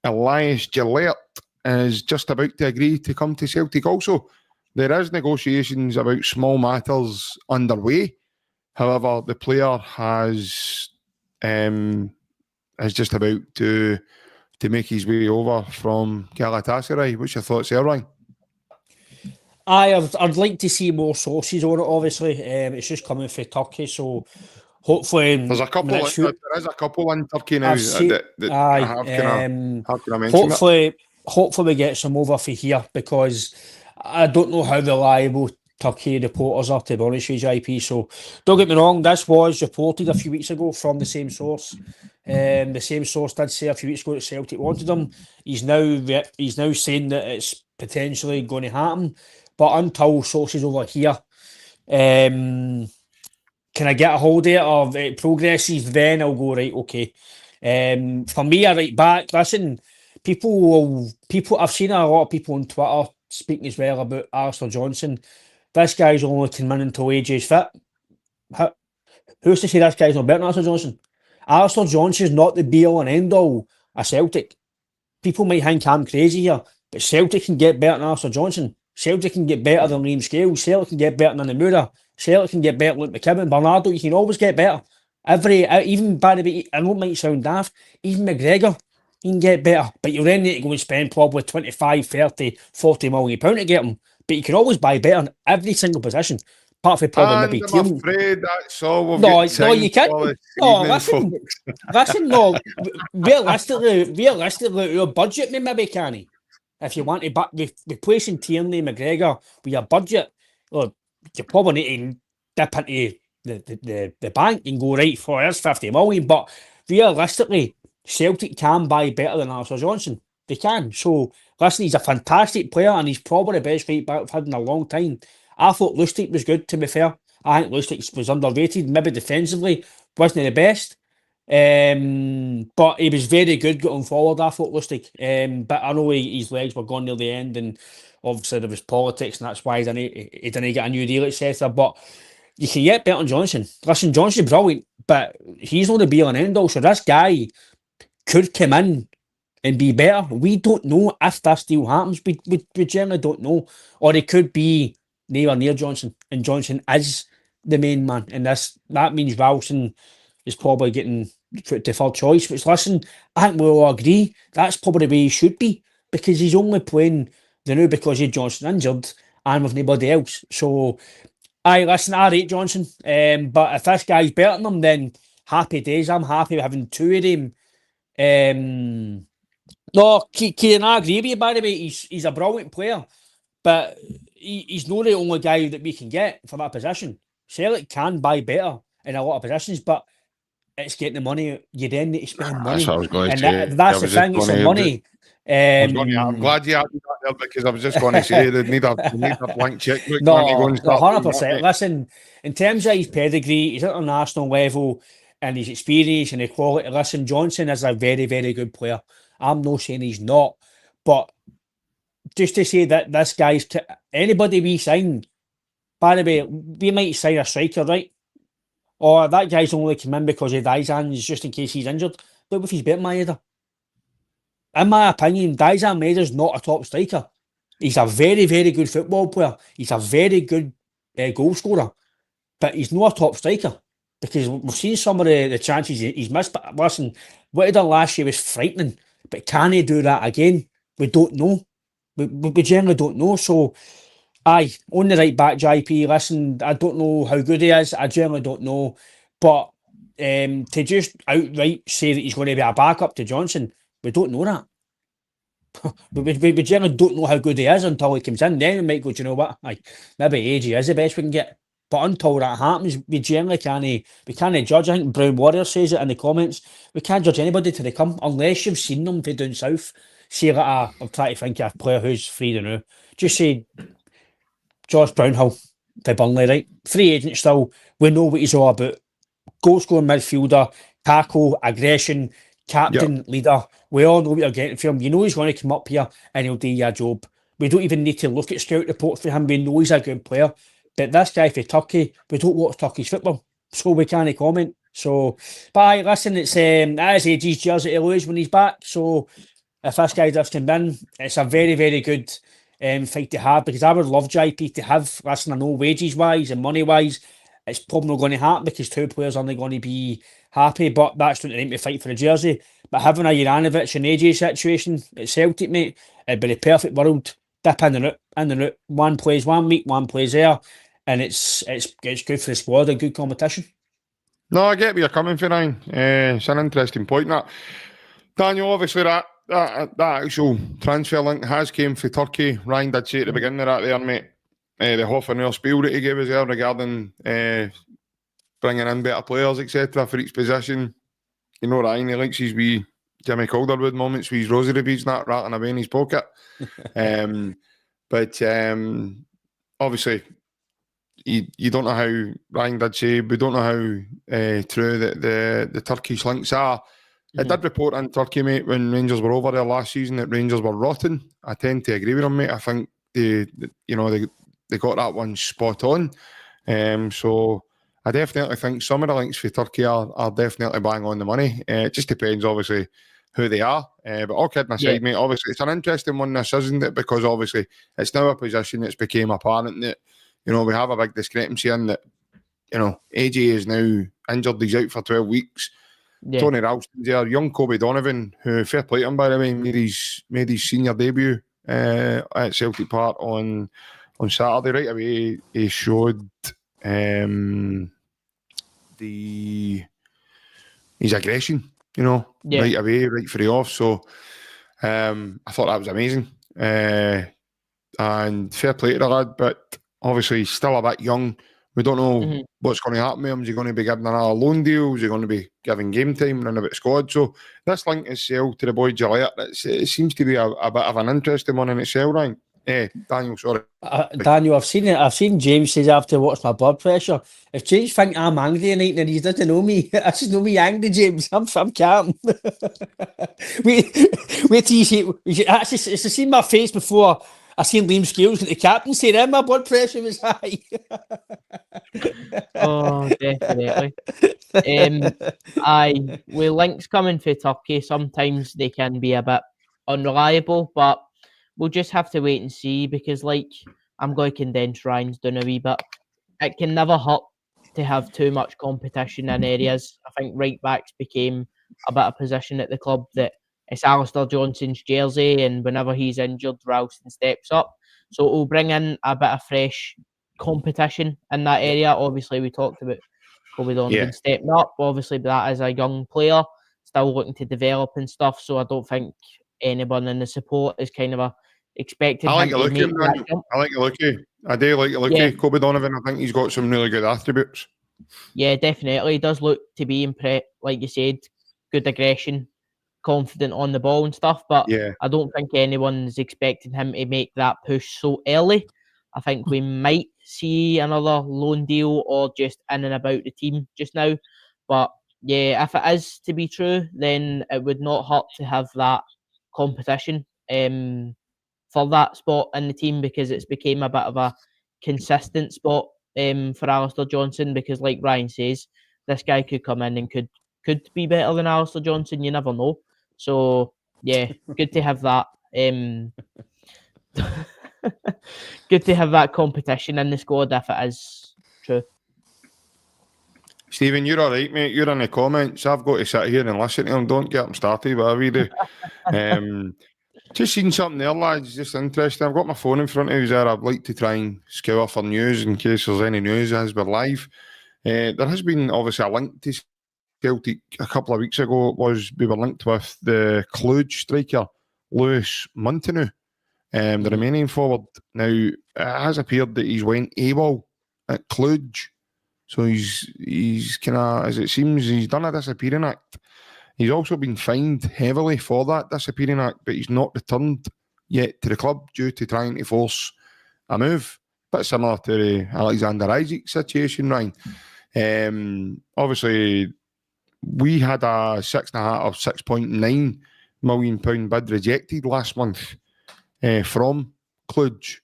Elias Gillette is just about to agree to come to Celtic also. There is negotiations about small matters underway. However, the player is just about to make his way over from Galatasaray. What's your thoughts there, Ryan? I'd like to see more sources on it, obviously. It's just coming from Turkey, so hopefully... There is a couple in Turkey now Hopefully we get some over for here, because I don't know how reliable Turkey reporters are, to be honest with you, JP. So don't get me wrong, this was reported a few weeks ago from the same source. The same source did say a few weeks ago that Celtic wanted him. He's now saying that it's potentially going to happen, but until sources over here can I get a hold of it, or it progresses, then I'll go, right, okay. For me, I write back, listen, I've seen a lot of people on Twitter speaking as well about Alistair Johnson. This guy's only come in until AJ is fit. Who's to say this guy's not better than Alistair Johnson? Alistair Johnson's not the be-all and end-all of Celtic. People might think I'm crazy here, but Celtic can get better than Alistair Johnson. Celtic can get better than Liam Scales. Celtic can get better than Namura. Celtic can get better than Luke McKibben. Bernardo, you can always get better. Even by the way, I know it might sound daft, even McGregor, you can get better, but you then need to go and spend probably 25, 30, 40 million pounds to get them. But you can always buy better in every single position. Apart from probably maybe team. I'm afraid that's all we've got. No, you can't. No, listen, no. Realistically, your budget maybe canny. If you want to be replacing Tierney, McGregor with your budget, well, you probably need to dip into the bank and go, right, for us 50 million. But realistically, Celtic can buy better than Alistair Johnson. They can. So, listen, he's a fantastic player, and he's probably the best right back we've had in a long time. I thought Lustig was good, to be fair. I think Lustig was underrated. Maybe defensively wasn't the best. But he was very good going forward, I thought, Lustig. But I know his legs were gone near the end, and obviously there was politics, and that's why he didn't get a new deal, etc. But you can get better than Johnson. Listen, Johnson's brilliant, but he's not the be-all and end-all. So this guy could come in and be better. We don't know if this deal happens. We generally don't know. Or it could be nowhere near Johnson, and Johnson is the main man. And that means Ralston is probably getting put to third choice. Which, listen, I think we'll all agree that's probably the way he should be, because he's only playing the now because he's Johnson injured and with nobody else. So Aye, listen, I rate Johnson. But if this guy's better than him, then happy days. I'm happy with having two of them. No, Kieran, I agree with you, by the way. He's a brilliant player, but he's not the only guy that we can get for that position. Celtic can buy better in a lot of positions, but it's getting the money. You then need to spend That's money. what I was going to And say. that's I the was just thing, it's gonna- the money. I'm glad you added that there because I was just going to say they need a blank checkbook. No, Man, to go and start doing that, 100%. mate. Listen, in terms of his pedigree, his international level, and his experience and equality, listen, Johnson is a very, very good player. I'm not saying he's not, but just to say that this guy's anybody we sign, by the way, we might sign a striker, right? Or that guy's only come in because he dies and just in case he's injured. But if he's better Maeda, in my opinion, Daisan Maeda's not a top striker. He's a very, very good football player. He's a very good goal scorer, but he's not a top striker because we've seen some of the chances he's missed. But listen, what he done last year was frightening. But can he do that again? We don't know. We generally don't know. So, aye, on the right back, JP, listen, I don't know how good he is. I generally don't know. But to just outright say that he's going to be a backup to Johnson, we don't know that. we generally don't know how good he is until he comes in. Then we might go, do you know what? Like, maybe AG is the best we can get. But until that happens, we generally can't judge. I think Brown Warrior says it in the comments. We can't judge anybody till they come unless you've seen them from down south. Say like I'm trying to think of a player who's free to know. Just say Josh Brownhill for Burnley, right? Free agent still. We know what he's all about. Goal scoring midfielder, tackle, aggression, captain, leader. We all know what you're getting from him. You know he's going to come up here and he'll do your job. We don't even need to look at scout reports for him. We know he's a good player. But this guy for Turkey, we don't watch Turkish football, so we can't comment. So, but aye, listen, it's that is AG's jersey to lose when he's back. So if this guy does come in, it's a very, very good fight to have because I would love JP to have, listen, I know wages wise and money wise, it's probably not going to happen because two players aren't going to be happy, but that's not the time to fight for the jersey. But having a Juranovic and AJ situation at Celtic, mate, it'd be the perfect world. Dip in and out. One plays 1 week, one plays there, and it's good for the squad, a good competition. No, I get where you're coming from, Ryan. It's an interesting point. That Daniel, obviously, that actual transfer link has came for Turkey. Ryan did say at the beginning of that there, mate. The Hoffenheim spiel that he gave us there regarding bringing in better players, etc. for each position. You know, Ryan, he likes his wee Jimmy Calderwood moments with his rosary beads not rattling away in his pocket. But obviously, you don't know how, Ryan did say, we don't know how true that the Turkish links are. I did report in Turkey, mate, when Rangers were over there last season that Rangers were rotten. I tend to agree with them, mate. I think they got that one spot on. So I definitely think some of the links for Turkey are definitely bang on the money. It just depends, obviously, who they are. But all kidding aside, mate, obviously it's an interesting one, this, isn't it? Because obviously it's now a position that's became apparent that, you know, we have a big discrepancy in that, you know, AJ is now injured. He's out for 12 weeks. Yeah. Tony Ralston's there. Young Kobe Donovan, who, fair play to him, by the way, made his senior debut at Celtic Park on Saturday. Right away, he showed his aggression, you know, right away, right for the off. So I thought that was amazing. And fair play to the lad, but obviously he's still a bit young. We don't know what's going to happen with him. Is he going to be given another loan deal? Is he going to be given game time and a bit of squad? So this link is sale to the boy Gillette. It seems to be a bit of an interesting one in itself, right? Daniel, sorry. Daniel, I've seen James says after watch my blood pressure. If James think I'm angry tonight, then he doesn't know me. I just know me angry, James. I'm calm. wait till you see. Actually, it's seen my face before. I seen Liam Scales with the captain saying, "And my blood pressure was high." Oh, definitely. With links coming for Turkey, sometimes they can be a bit unreliable, but we'll just have to wait and see because, like, I'm going to condense Ryan's down a wee bit. It can never hurt to have too much competition in areas. I think right backs became a bit of position at the club that it's Alistair Johnson's jersey, and whenever he's injured, Ralston steps up. So it will bring in a bit of fresh competition in that area. Obviously, we talked about Kobe Donovan stepping up. Obviously, that is a young player, still looking to develop and stuff. So I don't think anyone in the support is kind of expecting him to make that jump. I like your looky. I do like your looky. Kobe Donovan, I think he's got some really good attributes. Yeah, definitely. He does look to be like you said, good aggression, confident on the ball and stuff. But I don't think anyone's expecting him to make that push so early. I think we might see another loan deal or just in and about the team just now. But yeah, if it is to be true, then it would not hurt to have that competition for that spot in the team, because it's became a bit of a consistent spot for Alistair Johnson, because like Ryan says, this guy could come in and could be better than Alistair Johnson. You never know. So yeah, good to have that. Good to have that competition in the squad if it is true. Stephen, you're all right, mate. You're in the comments. I've got to sit here and listen to him. Don't get him started, whatever you do. Just seen something there, lads. Just interesting. I've got my phone in front of me there. I'd like to try and scour for news in case there's any news as we're live. There has been obviously a link to Celtic a couple of weeks ago. We were linked with the Cluj striker, Lewis Montanu, the Romanian forward. Now, it has appeared that he's went AWOL at Cluj. So he's kind of, as it seems, he's done a disappearing act. He's also been fined heavily for that disappearing act, but he's not returned yet to the club due to trying to force a move. Bit similar to the Alexander Isaac situation, Ryan. Obviously, we had a 6.5 or £6.9 million bid rejected last month from Cluj.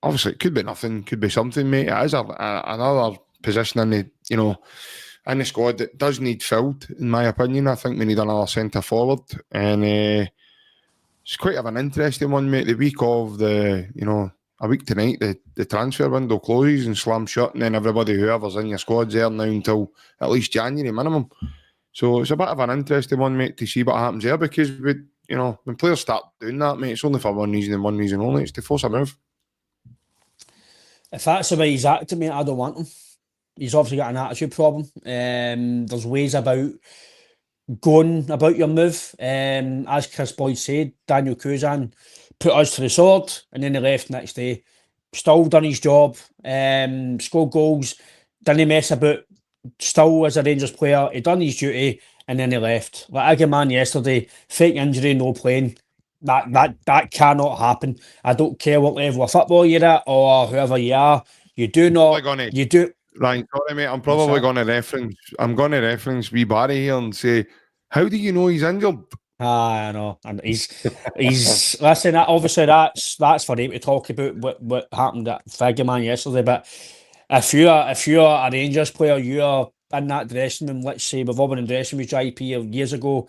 Obviously, it could be nothing, could be something, mate. It is another position in the squad that does need filled, in my opinion. I think we need another centre forward, and it's quite of an interesting one, mate. The week of a week tonight, the transfer window closes and slams shut, and then everybody, whoever's in your squad's there now until at least January minimum. So it's a bit of an interesting one, mate, to see what happens there, because when players start doing that, mate, it's only for one reason and one reason only: it's to force a move. If that's the way he's acting, mate, I don't want him. He's obviously got an attitude problem. There's ways about going about your move. As Chris Boyd said, Daniel Kuzan put us to the sword, and then he left next day. Still done his job, scored goals, didn't mess about. Still, as a Rangers player, he done his duty, and then he left. Like Agaman yesterday, fake injury, no playing. That cannot happen. I don't care what level of football you're at or whoever you are. You do not. You do. Ryan, sorry, mate. I'm probably going to reference. I'm going to reference wee Barry here and say, how do you know he's injured? I know, and he's listen. Obviously, that's for him to talk about what happened at Figueman yesterday. But if you're a Rangers player, you're in that dressing room. Let's say we've all been in dressing rooms with JP years ago.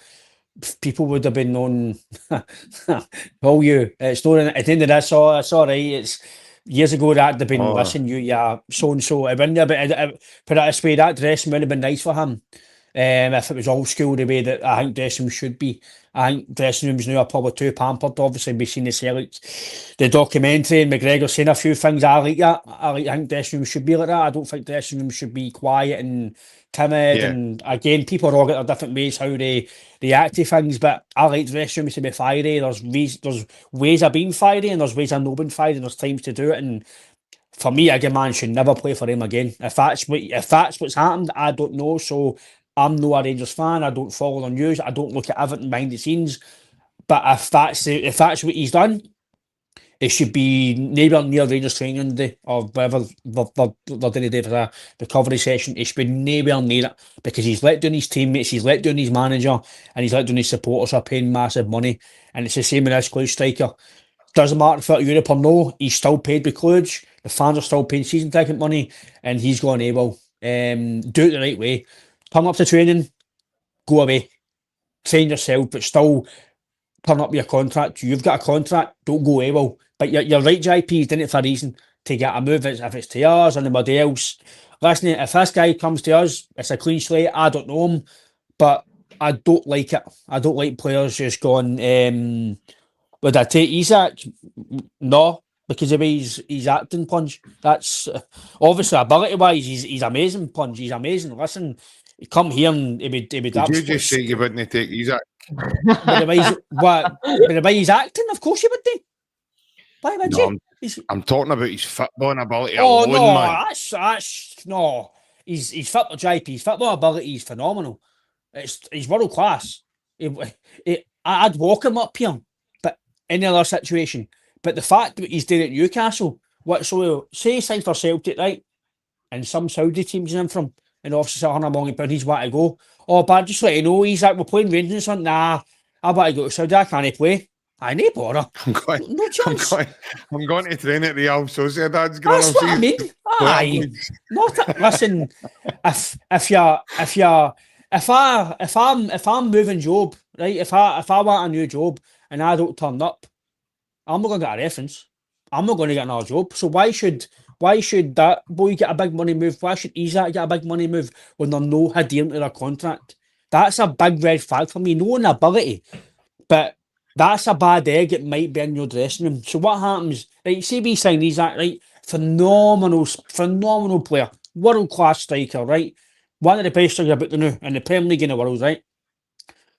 People would have been known. Well, it's not at the end of this. Oh, it's all right. It's years ago that'd have been. Listen, yeah, so and so. It wouldn't have been, put it this way, that dressing would have been nice for him. If it was old school the way that I think dressing rooms should be. I think dressing rooms now are probably too pampered. Obviously, we've seen the documentary, and McGregor saying a few things. I like that. I think dressing rooms should be like that. I don't think dressing rooms should be quiet and timid. Yeah. And again, people are all got their different ways how they react to things. But I like dressing rooms to be fiery. There's ways of being fiery, and there's ways of not being fiery. And there's times to do it. And for me, a man should never play for him again. If that's what's happened, I don't know. So I'm not a Rangers fan. I don't follow the news. I don't look at everything behind the scenes. But if that's what he's done, it should be nowhere near Rangers training day or whatever they're doing today for the recovery session. It should be nowhere near it, because he's let down his teammates, he's let down his manager, and he's let down his supporters who are paying massive money. And it's the same with this Cluj striker. Doesn't matter if it's Europe or no, he's still paid with Cluj. The fans are still paying season ticket money, and he's going able. Do it the right way. Turn up to training, go away, train yourself, but still turn up your contract. You've got a contract, don't go AWOL. But you're right, JP, he's done it for a reason, to get a move, if it's to us or anybody else. Listen, if this guy comes to us, it's a clean slate. I don't know him, but I don't like it. I don't like players just going, would I take Isak? No. because of the way he's acting, Punch. That's obviously ability-wise, he's amazing, Punch. He's amazing. Listen, he come here and he would Did you absolutely just say you wouldn't take Isaac? But the way he's acting, of course you would do. Why would No, you? I'm talking about his footballing ability Oh alone, no, man. that's no. He's football JP. His football ability is phenomenal. He's world class. I'd walk him up here, but any other situation. But the fact that he's doing it at Newcastle, so say he signed for Celtic, right? And some Saudi teams in from, and obviously £100 million, he's want to go. Oh, but just let you know, he's like, we're playing Rangers and something. Nah, I want to go to Saudi. I can't play. I need bother. No chance. I'm going to train at Real Sociedad's ground. That's what I mean. Aye. Listen, if I'm moving job, right? If I want a new job and I don't turn up, I'm not going to get a reference. I'm not going to get another job. So why should that boy get a big money move? Why should Isaac get a big money move when they're no adhering to their contract? That's a big red flag for me. No ability, but that's a bad egg. It might be in your dressing room. So what happens? Right, say we sign Isaac, right? Phenomenal player, world class striker, right? One of the best strikers about to know in the Premier League in the world, right?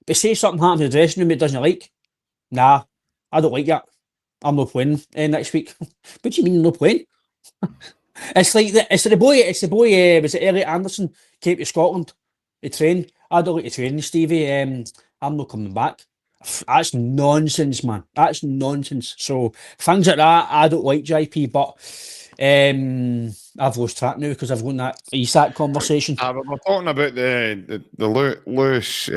But say something happens in the dressing room it doesn't like. Nah, I don't like that. I'm not playing next week. What do you mean not playing? It's the boy. Was it Elliot Anderson came to Scotland to train? I don't like to train, Stevie. I'm not coming back. That's nonsense, man. That's nonsense. So things like that, I don't like, JP. But I've lost track now because I've won that ESAC conversation. But we're talking about the Lewis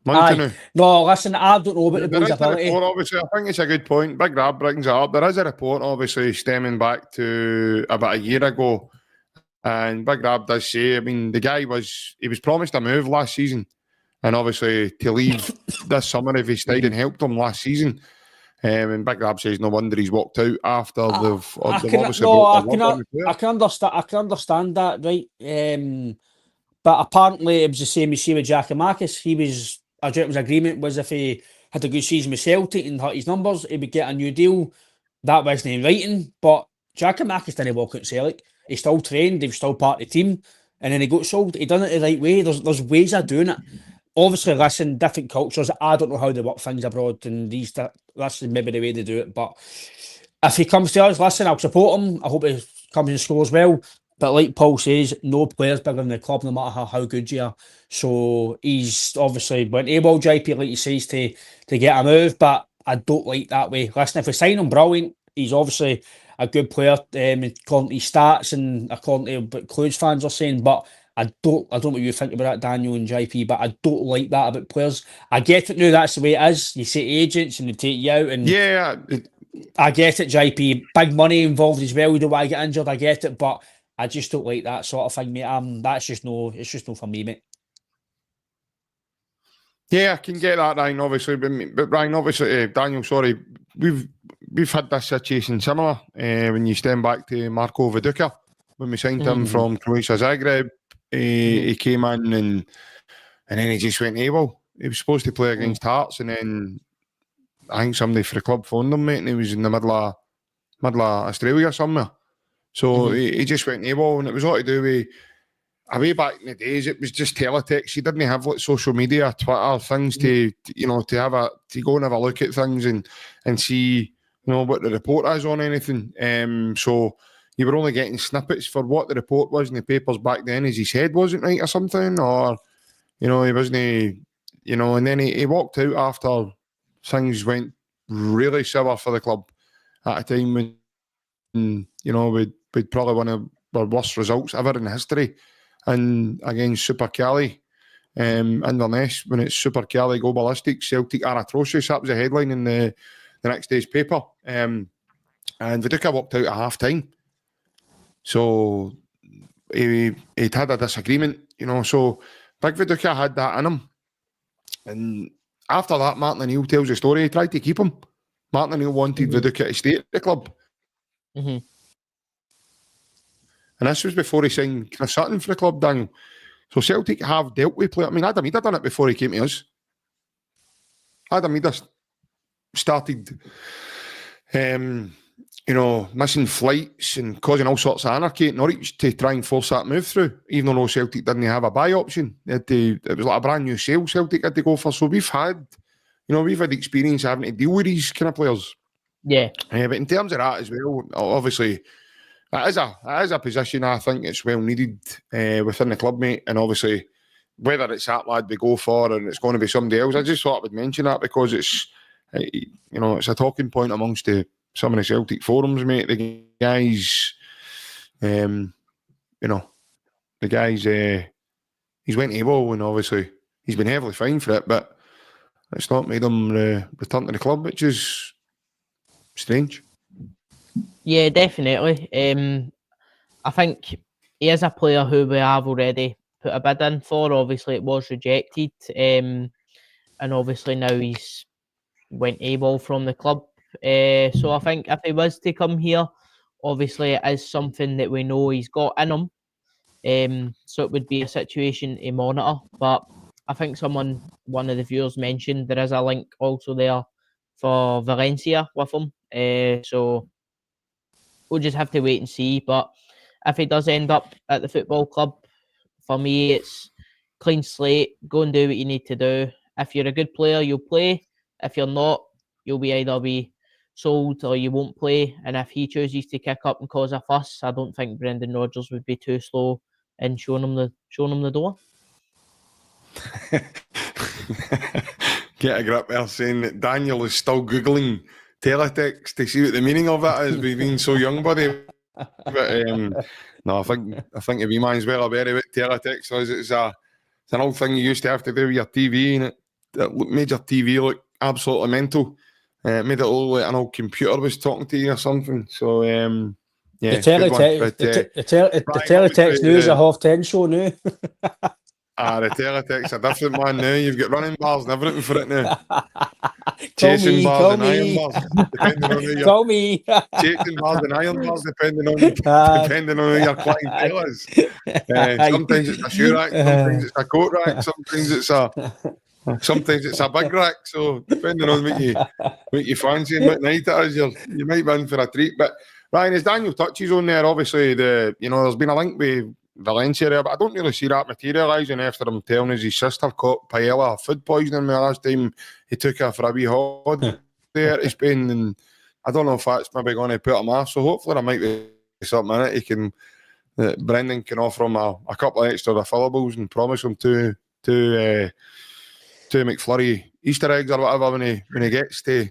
Mountain. No, listen, I don't know about the boy's ability. Obviously, I think it's a good point. Big Rab brings it up. There is a report, obviously, stemming back to about a year ago. And Big Rab does say, I mean, the guy was promised a move last season. And obviously, to leave this summer if he stayed and helped him last season. And Big Rab says no wonder he's walked out after they've obviously I can understand that, right? But apparently it was the same as with Giakoumakis. It was agreement was if he had a good season with Celtic and hit his numbers, he would get a new deal. That wasn't in writing, but Giakoumakis didn't walk out Celtic. He still trained, he was still part of the team, and then he got sold. He done it the right way. There's ways of doing it. Obviously, listen, different cultures. I don't know how they work things abroad, and that's maybe the way they do it. But if he comes to us, listen, I'll support him. I hope he comes and scores well. But like Paul says, no player's bigger than the club, no matter how good you are. So he's obviously went able, JP, like he says, to get a move, but I don't like that way. Listen, if we sign him, brilliant. He's obviously a good player, according to his stats and according to what Clues fans are saying, but I don't know what you think about that, Daniel and JP, but I don't like that about players. I get it now, that's the way it is. You say agents and they take you out, and yeah, I get it, JP. Big money involved as well. You don't want to get injured, I get it, but I just don't like that sort of thing, mate. It's just no for me, mate. Yeah, I can get that, Ryan, obviously. But Ryan, obviously, Daniel, sorry, we've had this situation similar when you stand back to Marko Viduka, when we signed him from Croatia Zagreb. He came in and then he just went AWOL. He was supposed to play against Hearts, and then I think somebody for the club phoned him, mate, and he was in the middle of Australia somewhere. So he just went AWOL, and it was all to do with, way back in the days, it was just teletext. You didn't have like social media, Twitter, things to go and have a look at things and see, what the report is on anything. So you were only getting snippets for what the report was in the papers back then, as his head wasn't right or something, or he wasn't, and then he walked out after things went really sour for the club at a time when we'd probably one of our worst results ever in history, and against Super Cali Inverness, when it's Super Cali go ballistic, Celtic are atrocious. That was a headline in the next day's paper, and Viduka walked out at half time. So he'd had a disagreement, so Big Viduka had that in him. And after that, Martin O'Neill tells the story, he tried to keep him. Martin O'Neill wanted Viduka to stay at the club. Mm-hmm. And this was before he signed Chris Sutton for the club, Daniel. So Celtic have dealt with players. I mean, Adam Ida done it before he came to us. Adam Ida started missing flights and causing all sorts of anarchy at Norwich to try and force that move through, even though Celtic didn't have a buy option. It was like a brand new sale Celtic had to go for. So we've had experience having to deal with these kind of players. Yeah. But in terms of that as well, obviously, it is a position I think it's well needed within the club, mate. And obviously, whether it's that lad we go for and it's going to be somebody else, I just thought I would mention that because it's a talking point amongst some of the Celtic forums, mate. The guys, he's went AWOL and obviously he's been heavily fined for it, but it's not made him return to the club, which is strange. Yeah, definitely. I think he is a player who we have already put a bid in for. Obviously, it was rejected, and obviously now he's went AWOL from the club. So I think if he was to come here, obviously it is something that we know he's got in him. So it would be a situation to monitor. But I think one of the viewers mentioned there is a link also there for Valencia with him. So we'll just have to wait and see. But if he does end up at the football club, for me, it's clean slate. Go and do what you need to do. If you're a good player, you'll play. If you're not, you'll either be sold or you won't play. And if he chooses to kick up and cause a fuss, I don't think Brendan Rodgers would be too slow in showing him the door. Get a grip there saying that Daniel is still Googling teletext to see what the meaning of that is, being so young, buddy. But no, I think the wee man's well aware of what teletext is. It's an old thing you used to have to do with your TV, and it made your TV look absolutely mental. It made it look like an old computer was talking to you or something. So yeah, the teletext news a 10:30 show now. The teletext a different one now. You've got running bars and everything for it now. Chasing bars and iron bars, depending on who call me. Chasing bars and iron bars, depending on who your clientele is. Sometimes it's a shoe rack, sometimes it's a coat rack, sometimes it's a big rack. So depending on what you fancy and what night it is, you might be in for a treat. But Ryan, as Daniel touches on there, obviously there's been a link with Valencia there, but I don't really see that materialising after him telling us his sister caught paella food poisoning the last time he took her for a wee holiday there to Spain, and I don't know if that's maybe going to put him off. So hopefully there might be something in it. Brendan can offer him a couple of extra refillables and promise him two McFlurry Easter eggs or whatever when he gets to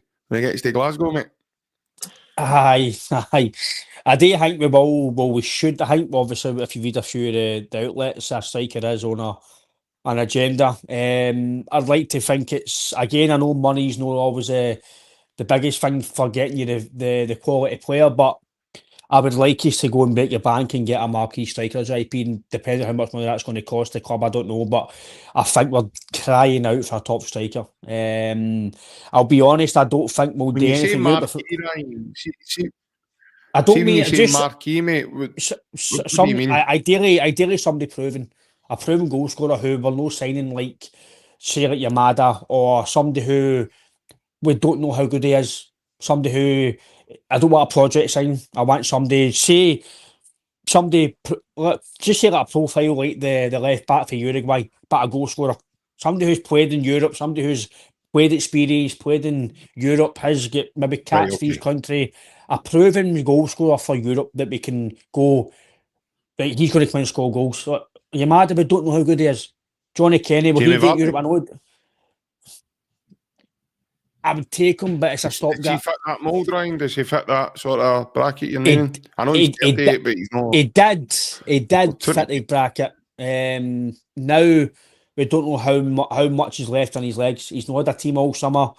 Glasgow, mate. Aye. I do think we should. I think obviously if you read a few of the outlets, a striker is on an agenda. I'd like to think it's, again, I know money's not always the biggest thing for getting you the quality player, but I would like you to go and break your bank and get a marquee striker as IP, and depending on how much money that's going to cost the club, I don't know, but I think we're crying out for a top striker. I'll be honest, I don't think we'll do anything. I don't mean just marquee, mate. What do you mean? Ideally, somebody a proven goal scorer who we're no signing like, say, like Yamada, or somebody who we don't know how good he is. Somebody who, I don't want a project sign. I want somebody, just say like a profile like the left back for Uruguay, but a goal scorer. Somebody who's played in Europe, somebody who's played experience, played in Europe, has got maybe caps for his country. A proven goal scorer for Europe that we can go, right, he's going to come and score goals. So, Yamada, we don't know how good he is. Johnny Kenny, will he get Europe? I know. I would take him, but it's a stopgap. Does he fit that mould, Ryan? Does he fit that sort of bracket you're naming? I know he's 38, but he's not. He did fit the bracket. Now we don't know how much is left on his legs. He's not had a team all summer.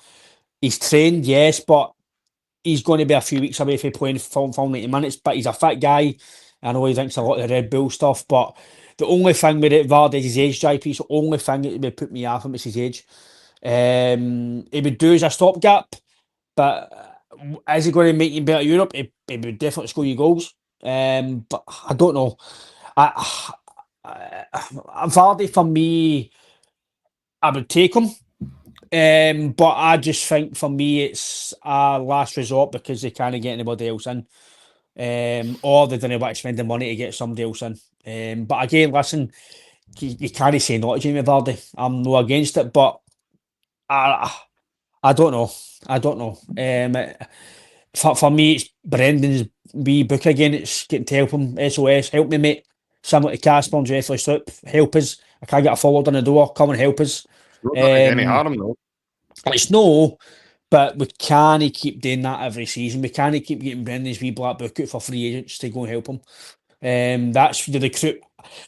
He's trained, yes, but he's going to be a few weeks away from playing full 90 minutes. But he's a fit guy. I know he thinks a lot of the Red Bull stuff, but the only thing with it, Vard, is his age, JP. It's the only thing that would put me off him is his age. He would do as a stopgap, but is he going to make you better Europe? He would definitely score you goals. But I don't know. Vardy, for me, I would take him. But I just think for me it's a last resort because they can't get anybody else in. Or they don't want to spend the money to get somebody else in. But again, listen, you can't say no to Jamie Vardy. I'm no against it, but I don't know. I don't know. For me, it's Brendan's wee book again. It's getting to help him. SOS, help me, mate. Similar to Casper and Jeffrey Stroop. Help us. I can't get a forward on the door. Come and help us. Not any harm, though. It's no, but we can't keep doing that every season. We can't keep getting Brendan's wee black book out for free agents to go and help him. That's the recruit.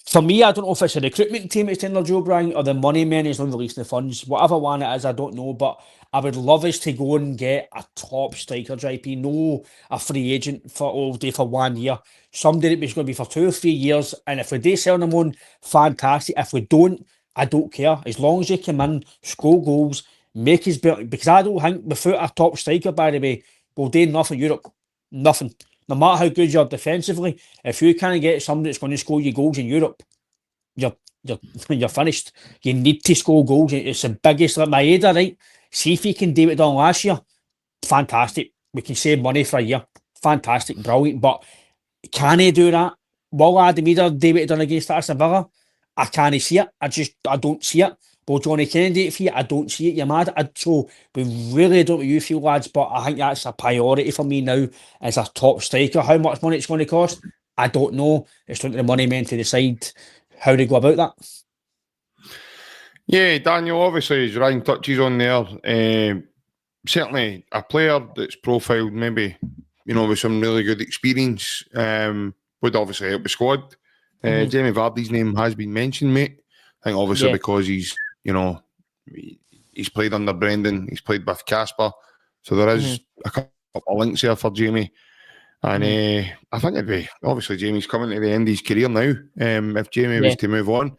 For me, I don't know if it's a recruitment team that's doing their job right or the money men is not releasing the funds. Whatever one it is, I don't know. But I would love us to go and get a top striker, JP. No, a free agent for all day for 1 year. Somebody that was going to be for 2 or 3 years. And if we do sell them on, fantastic. If we don't, I don't care. As long as they come in, score goals, make his better. Because I don't think without a top striker, by the way, we'll do nothing in Europe. Nothing. No matter how good you are defensively, if you can't get somebody that's going to score you goals in Europe, you're finished. You need to score goals. It's the biggest. Like Maeda, right? See if he can do it done last year. Fantastic. We can save money for a year. Fantastic, brilliant. But can he do that? Will Adam Eder do what he done against Aston Villa? I can't see it. I don't see it. Will Johnny Kennedy for you? I don't see it. You're mad. So we really don't know what you feel, lads, but I think that's a priority for me now as a top striker. How much money it's going to cost? I don't know. It's down to the money men to decide how they go about that. Yeah, Daniel, obviously, as Ryan touches on there, certainly a player that's profiled maybe, with some really good experience would obviously help the squad. Jamie Vardy's name has been mentioned, mate. I think obviously because he's played under Brendan, he's played with Casper, so there is a couple of links there for Jamie. And I think it'd be, obviously Jamie's coming to the end of his career now. If Jamie was to move on,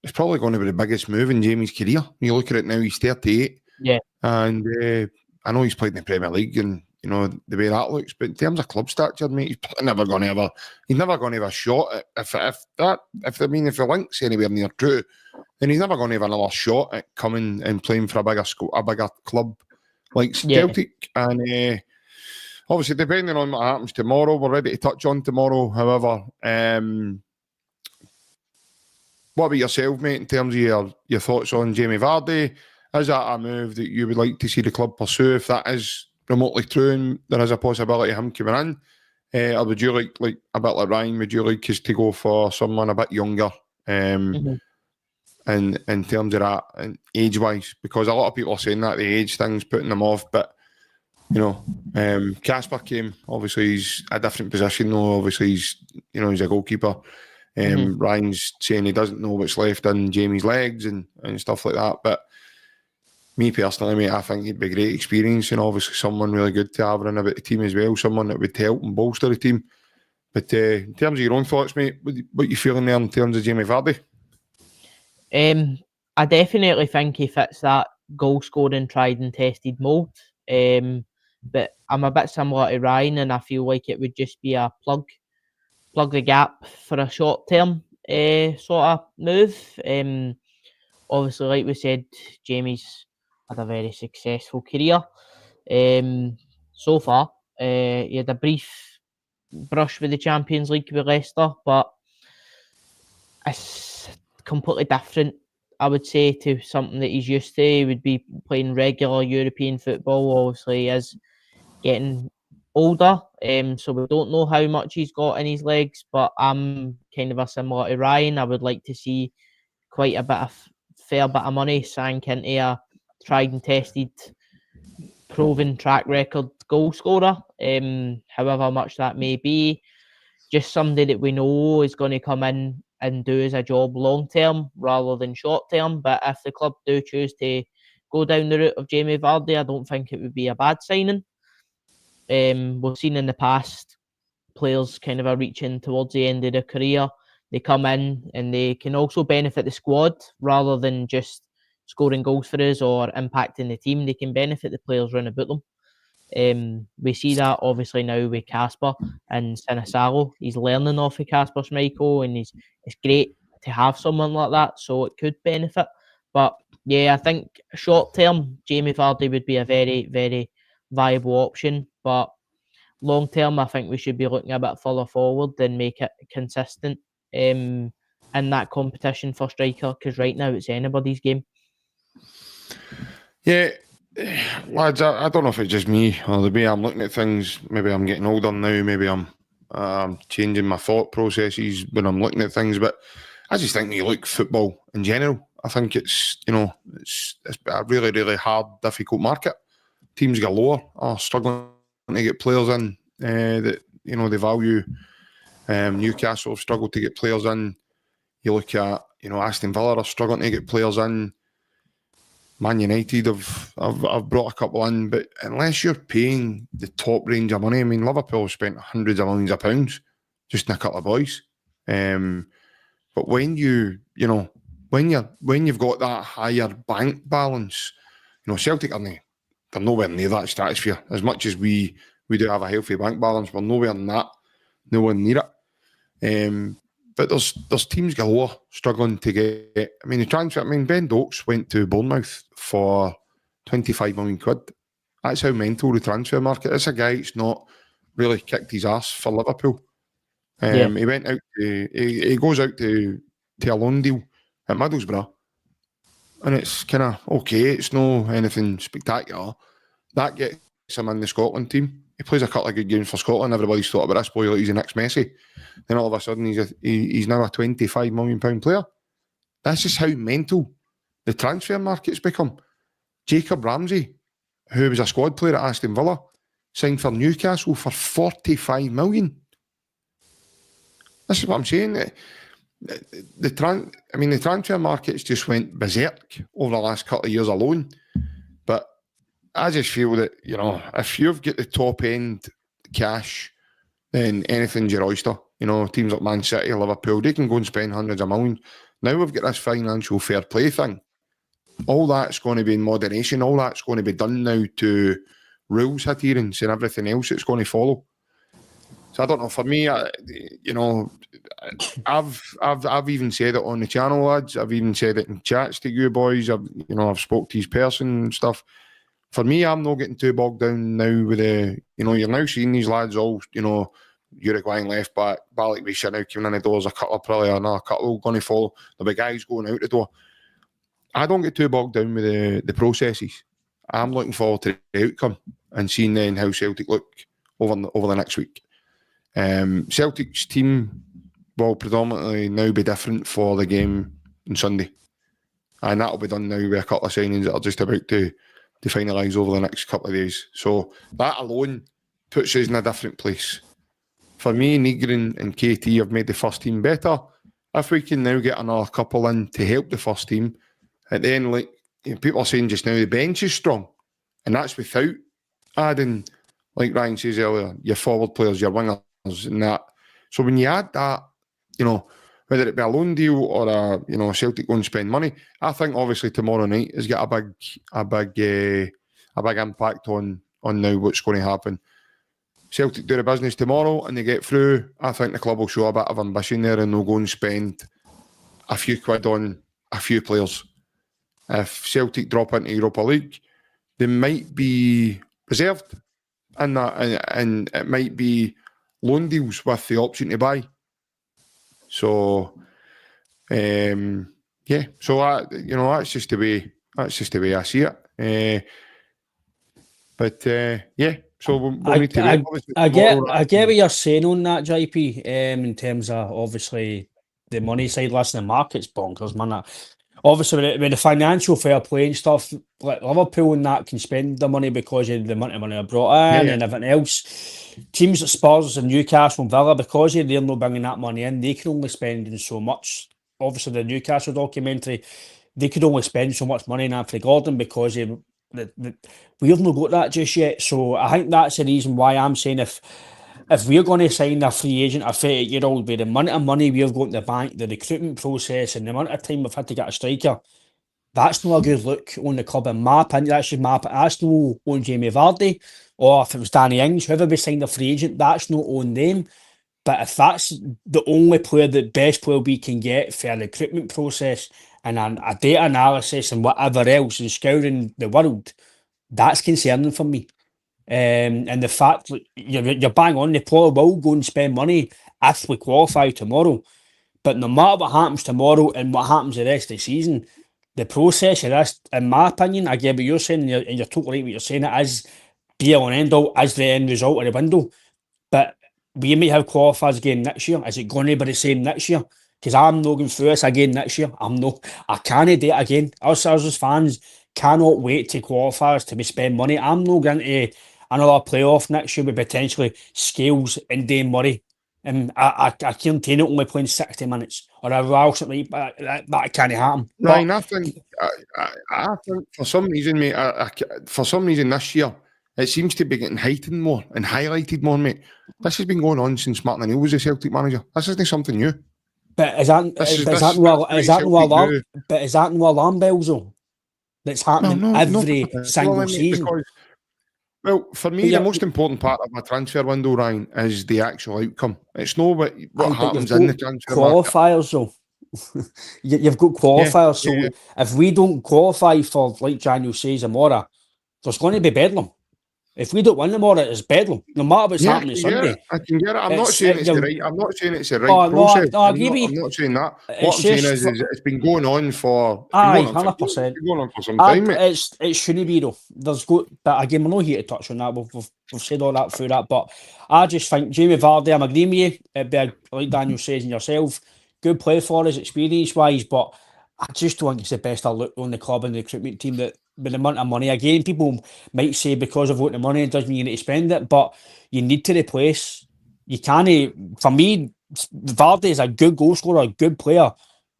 it's probably going to be the biggest move in Jamie's career. You look at it now, he's 38. Yeah. And I know he's played in the Premier League and, the way that looks, but in terms of club stature, mate, he's never going to have a shot at, if the link's anywhere near true, then he's never going to have another shot at coming and playing for a bigger club like Celtic. And obviously, depending on what happens tomorrow, we're ready to touch on tomorrow. However, what about yourself, mate, in terms of your thoughts on Jamie Vardy? Is that a move that you would like to see the club pursue if that is remotely true and there is a possibility of him coming in? Or would you like a bit like Ryan, would you like us to go for someone a bit younger in terms of that and age-wise? Because a lot of people are saying that the age thing's putting them off, but Casper came, obviously he's a different position though, obviously he's a goalkeeper. Ryan's saying he doesn't know what's left in Jamie's legs and stuff like that, but me personally, mate, I think it'd be a great experience and obviously someone really good to have around about the team as well, someone that would help and bolster the team. But in terms of your own thoughts, mate, what you feeling there in terms of Jamie Vardy? I definitely think he fits that goal-scoring, tried and tested mould. But I'm a bit similar to Ryan and I feel like it would just be a plug the gap for a short-term sort of move. Obviously, like we said, Jamie's had a very successful career so far. He had a brief brush with the Champions League with Leicester, but it's completely different, I would say, to something that he's used to. He would be playing regular European football. Obviously, he is getting older, so we don't know how much he's got in his legs, but I'm kind of a similar to Ryan. I would like to see quite a fair bit of money sank into a tried and tested, proven track record goal scorer, however much that may be. Just somebody that we know is going to come in and do as a job long term rather than short term. But if the club do choose to go down the route of Jamie Vardy, I don't think it would be a bad signing. We've seen in the past players kind of are reaching towards the end of their career. They come in and they can also benefit the squad rather than just scoring goals for us or impacting the team. They can benefit the players round about them. We see that obviously now with Casper and Sinisalo. He's learning off of Casper Schmeichel and it's great to have someone like that, so it could benefit. But Yeah, I think short term, Jamie Vardy would be a very, very viable option. But long term, I think we should be looking a bit further forward and make it consistent in that competition for striker. Because right now it's anybody's game. Yeah, lads, I don't know if it's just me or the way I'm looking at things. Maybe I'm getting older now. Maybe I'm changing my thought processes when I'm looking at things. But I just think when you look at football in general, I think it's a really, really hard, difficult market. Teams galore are struggling to get players in that they value. Newcastle have struggled to get players in. You look at Aston Villa are struggling to get players in. Man United have brought a couple in, but unless you're paying the top range of money, I mean, Liverpool have spent hundreds of millions of pounds just in a couple of boys. But when you've got that higher bank balance, Celtic they're nowhere near that stratosphere. As much as we do have a healthy bank balance, we're nowhere near it. But there's teams galore struggling to get. I mean, Ben Dokes went to Bournemouth for 25 million quid. That's how mental the transfer market is. A guy that's not really kicked his ass for Liverpool. He went out. He goes out to a loan deal at Middlesbrough, and it's kind of okay. It's no anything spectacular. That gets him in the Scotland team. He plays a couple of good games for Scotland. Everybody's thought about this boy like he's the next Messi. Then all of a sudden he's now a £25 million player. That's just how mental the transfer market's become. Jacob Ramsey, who was a squad player at Aston Villa, signed for Newcastle for 45 million. This is what I'm saying. The transfer market's just went berserk over the last couple of years alone. But I just feel that, if you've got the top end cash, then anything's your oyster. Teams like Man City, Liverpool, they can go and spend hundreds of millions. Now we've got this financial fair play thing. All that's going to be in moderation. All that's going to be done now to rules adherence and everything else that's going to follow. So I don't know. For me, I've even said it on the channel, lads. I've even said it in chats to you boys. I've spoke to his person and stuff. For me, I'm not getting too bogged down now with the, you're now seeing these lads all, Uruguayan left back, Balak Risha now coming in the doors, a couple probably another couple going to follow. There'll be guys going out the door. I don't get too bogged down with the processes. I'm looking forward to the outcome and seeing then how Celtic look over the next week. Celtic's team will predominantly now be different for the game on Sunday. And that'll be done now with a couple of signings that are just about to finalise over the next couple of days. So that alone puts us in a different place. For me, Nygren and KT have made the first team better. If we can now get another couple in to help the first team, at the end, people are saying just now, the bench is strong. And that's without adding, like Ryan says earlier, your forward players, your wingers and that. So when you add that, whether it be a loan deal or a Celtic go and spend money, I think obviously tomorrow night has got a big impact on now what's going to happen. Celtic do the business tomorrow and they get through. I think the club will show a bit of ambition there and they'll go and spend a few quid on a few players. If Celtic drop into Europa League, they might be reserved in that, and it might be loan deals with the option to buy. So, so that's just the way I see it. So we'll need to I get what you're saying on that, JP. In terms of obviously the money side, listen, the market's bonkers, man. Obviously, with the financial fair play and stuff, like Liverpool and that can spend the money because of the amount of money they brought in and everything else. Teams like Spurs and Newcastle and Villa, because they're not bringing that money in, they can only spend so much. Obviously, the Newcastle documentary, they could only spend so much money in Anthony Gordon because we've not got that just yet. So I think that's the reason why I'm saying if we're going to sign a free agent, a 30-year-old, with the amount of money we've got in the bank, the recruitment process, and the amount of time we've had to get a striker, that's not a good look on the club, in my opinion. That's just my opinion. That's not on Jamie Vardy, or if it was Danny Ings, whoever we signed a free agent, that's not on them. But if that's the only player, the best player we can get for a recruitment process and a data analysis and whatever else and scouring the world, that's concerning for me. And the fact that you're bang on, they probably will go and spend money if we qualify tomorrow. But no matter what happens tomorrow and what happens the rest of the season, the process of this, in my opinion, I get what you're saying, and you're totally right what you're saying, it is be all and end all, as the end result of the window. But we may have qualifiers again next year. Is it going to be the same next year? Because I'm not going through this again next year. I can't do it again. Us as fans cannot wait to qualifiers to be spend money. I'm not going to another playoff next year with potentially Scales and Dane Murray. And I can't take it only playing 60 minutes or a else like that can't happen. Ryan, I think for some reason, mate, for some reason this year, it seems to be getting heightened more and highlighted more, mate. This has been going on since Martin O'Neill was the Celtic manager. This isn't something new. But is that no alarm bells though? That's happening every single season. Because, well, for me, the most important part of my transfer window, Ryan, is the actual outcome. It's not what happens in the transfer qualifiers, though. You've got qualifiers, so if we don't qualify for, like Daniel says, Amora, there's going to be bedlam. If we don't win tomorrow, it's bedlam. No matter what's happening Sunday. I can get it. I'm not saying it's the right. I'm not saying it's the right process. No, I'm not saying that. What I'm saying is it's been going on for 100%. Going on for some time, mate. It shouldn't be though. But again, we're not here to touch on that. We've said all that through that. But I just think Jamie Vardy, I'm agreeing with you. It'd be like Daniel says and yourself, good play for us experience wise, but I just don't think it's the best look on the club and the recruitment team that with the amount of money. Again, people might say because of what the money, it doesn't mean you need to spend it, but you need to replace. You can't, for me, Vardy is a good goal scorer, a good player,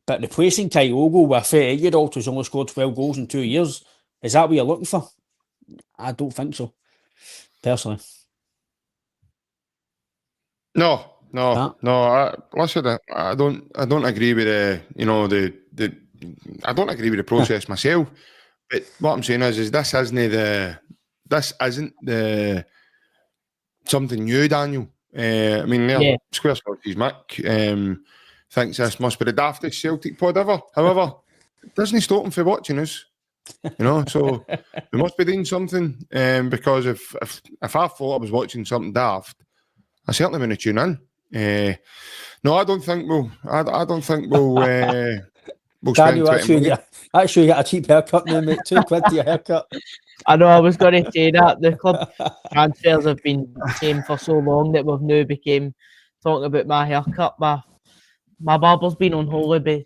but replacing Kyogo with a 38-year-old who's only scored 12 goals in 2 years, is that what you're looking for? I don't think so, personally. No. Listen, I don't agree with I don't agree with the process myself. But what I'm saying is this isn't the something new, Daniel. I mean, Square Scotties Mick thinks this must be the daftest Celtic pod ever. However, it doesn't stop him from watching us. So we must be doing something. Because if I thought I was watching something daft, I certainly wouldn't tune in. No, I don't think we'll. I don't think we'll. We'll Daniel, actually get a cheap haircut now, mate. £2 your haircut. I know, I was going to say that. The club transfers have been the same for so long that we've now became talking about my haircut. My barber's been on holiday,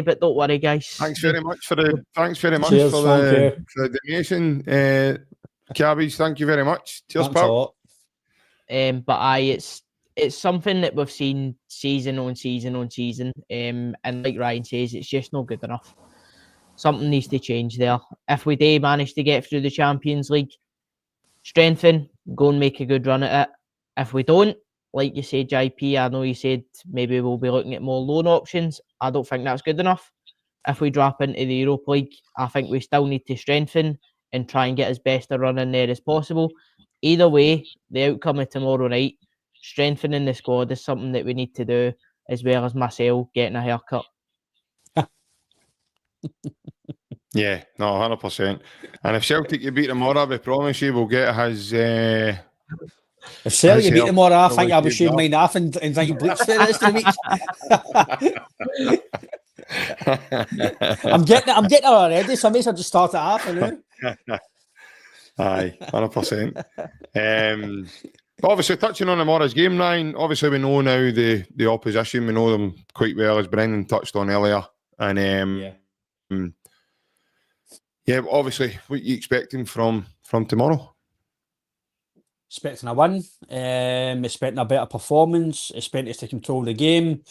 but don't worry, guys. Thanks very much for the donation. Cabbies, thank you very much. Cheers, pal. But it's something that we've seen season on season. And like Ryan says, it's just not good enough. Something needs to change there. If we do manage to get through the Champions League, strengthen, go and make a good run at it. If we don't, like you said, JP, I know you said maybe we'll be looking at more loan options. I don't think that's good enough. If we drop into the Europa League, I think we still need to strengthen and try and get as best a run in there as possible. Either way, the outcome of tomorrow night, strengthening the squad is something that we need to do, as well as myself getting a haircut. Yeah, no, 100%. And if Celtic you beat tomorrow, we promise you we'll get his. If Celtic beat tomorrow, I think I'll be shooting mine off and drinking bleach for the rest of the week. I'm getting it already, so I may as well just start it off. Aye, 100%. But obviously, touching on tomorrow's game, Ryan, obviously we know now the opposition. We know them quite well, as Brendan touched on earlier. And obviously, what you expecting from tomorrow? Expecting a win, expecting a better performance, expecting us to control the game,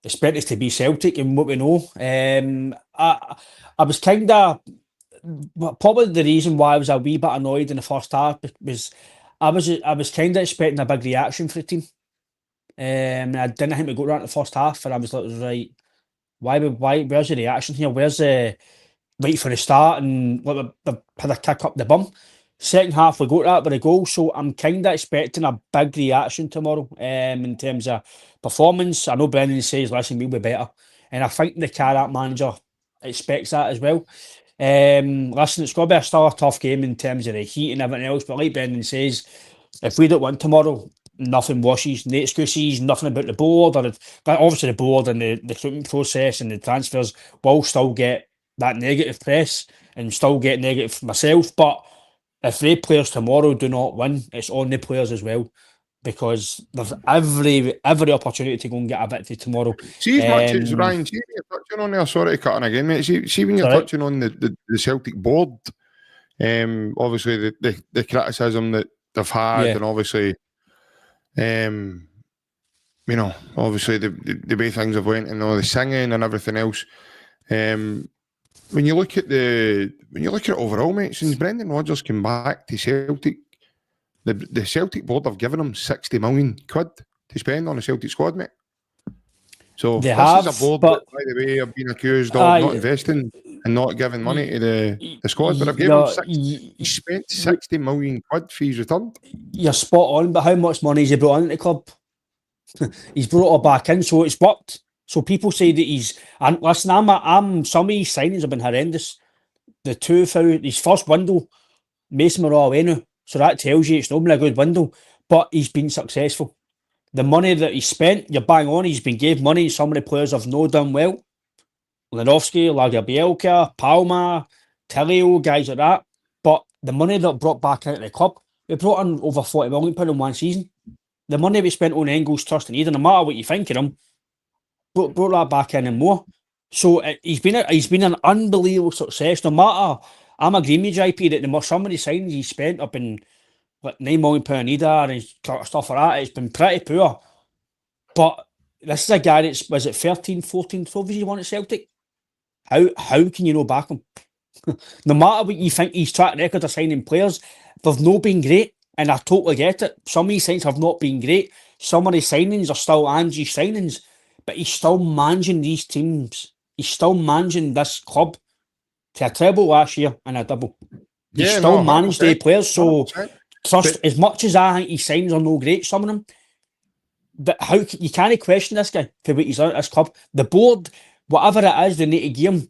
expecting us to be Celtic and what we know. I was kind of, probably the reason why I was a wee bit annoyed in the first half was I was kind of expecting a big reaction for the team. And I didn't think we got around the first half, and I was like, right, where's the reaction here? Where's the right for the start? And they've had a kick up the bum. Second half, we got that with a goal, so I'm kind of expecting a big reaction tomorrow in terms of performance. I know Brendan says, listen, we'll be better. And I think the KAIRAT manager expects that as well. Listen, it's going to be still a tough game in terms of the heat and everything else, but like Brendan says, if we don't win tomorrow, nothing washes, no excuses, nothing about the board, but obviously the board and the recruitment process and the transfers will still get that negative press and still get negative myself, but if the players tomorrow do not win, it's on the players as well, because there's every opportunity to go and get a victory tomorrow. See, as much as Ryan, see when you're touching on there, sorry to cut in again, mate. See when you're touching on the Celtic board, obviously the criticism that they've had, and obviously, obviously the way things have went and all the singing and everything else. When you look at it overall, mate, since Brendan Rodgers came back to Celtic, the Celtic board have given him 60 million quid to spend on the Celtic squad, mate. So this is a board that, by the way, have been accused of not investing and not giving money to the squad, but I've given him he spent 60 million quid for his return. You're spot on, but how much money has he brought into the club? He's brought it back in, so it's worked. So people say that he's, and listen, some of his signings have been horrendous. His first window, Mason Morales, so that tells you it's not been a good window, but he's been successful. The money that he spent, you're bang on, he's been gave money. Some of the players have not done well. Lenovsky, Lagerbielka, Palma, Tilio, guys like that. But the money that brought back into the club, we brought in over £40 million in one season. The money we spent on Engels, Trust and Eden, no matter what you think of him, brought that back in and more. So he's been an unbelievable success. No matter, I'm agreeing with JP that some of the signings he spent have been like £9 million either and stuff like that. It's been pretty poor. But this is a guy that's, was it 13, 14, 12 years he won at Celtic? How can you not back him? No matter what you think his track record of signing players, they've not been great. And I totally get it. Some of his signings have not been great. Some of the signings are still Angie's signings. But he's still managing these teams. He's still managing this club to a treble last year and a double. He's still managed the players. So, trust, as much as I think his signings are no great, some of them, but you can't question this guy for what he's done at this club. The board, whatever it is, they need to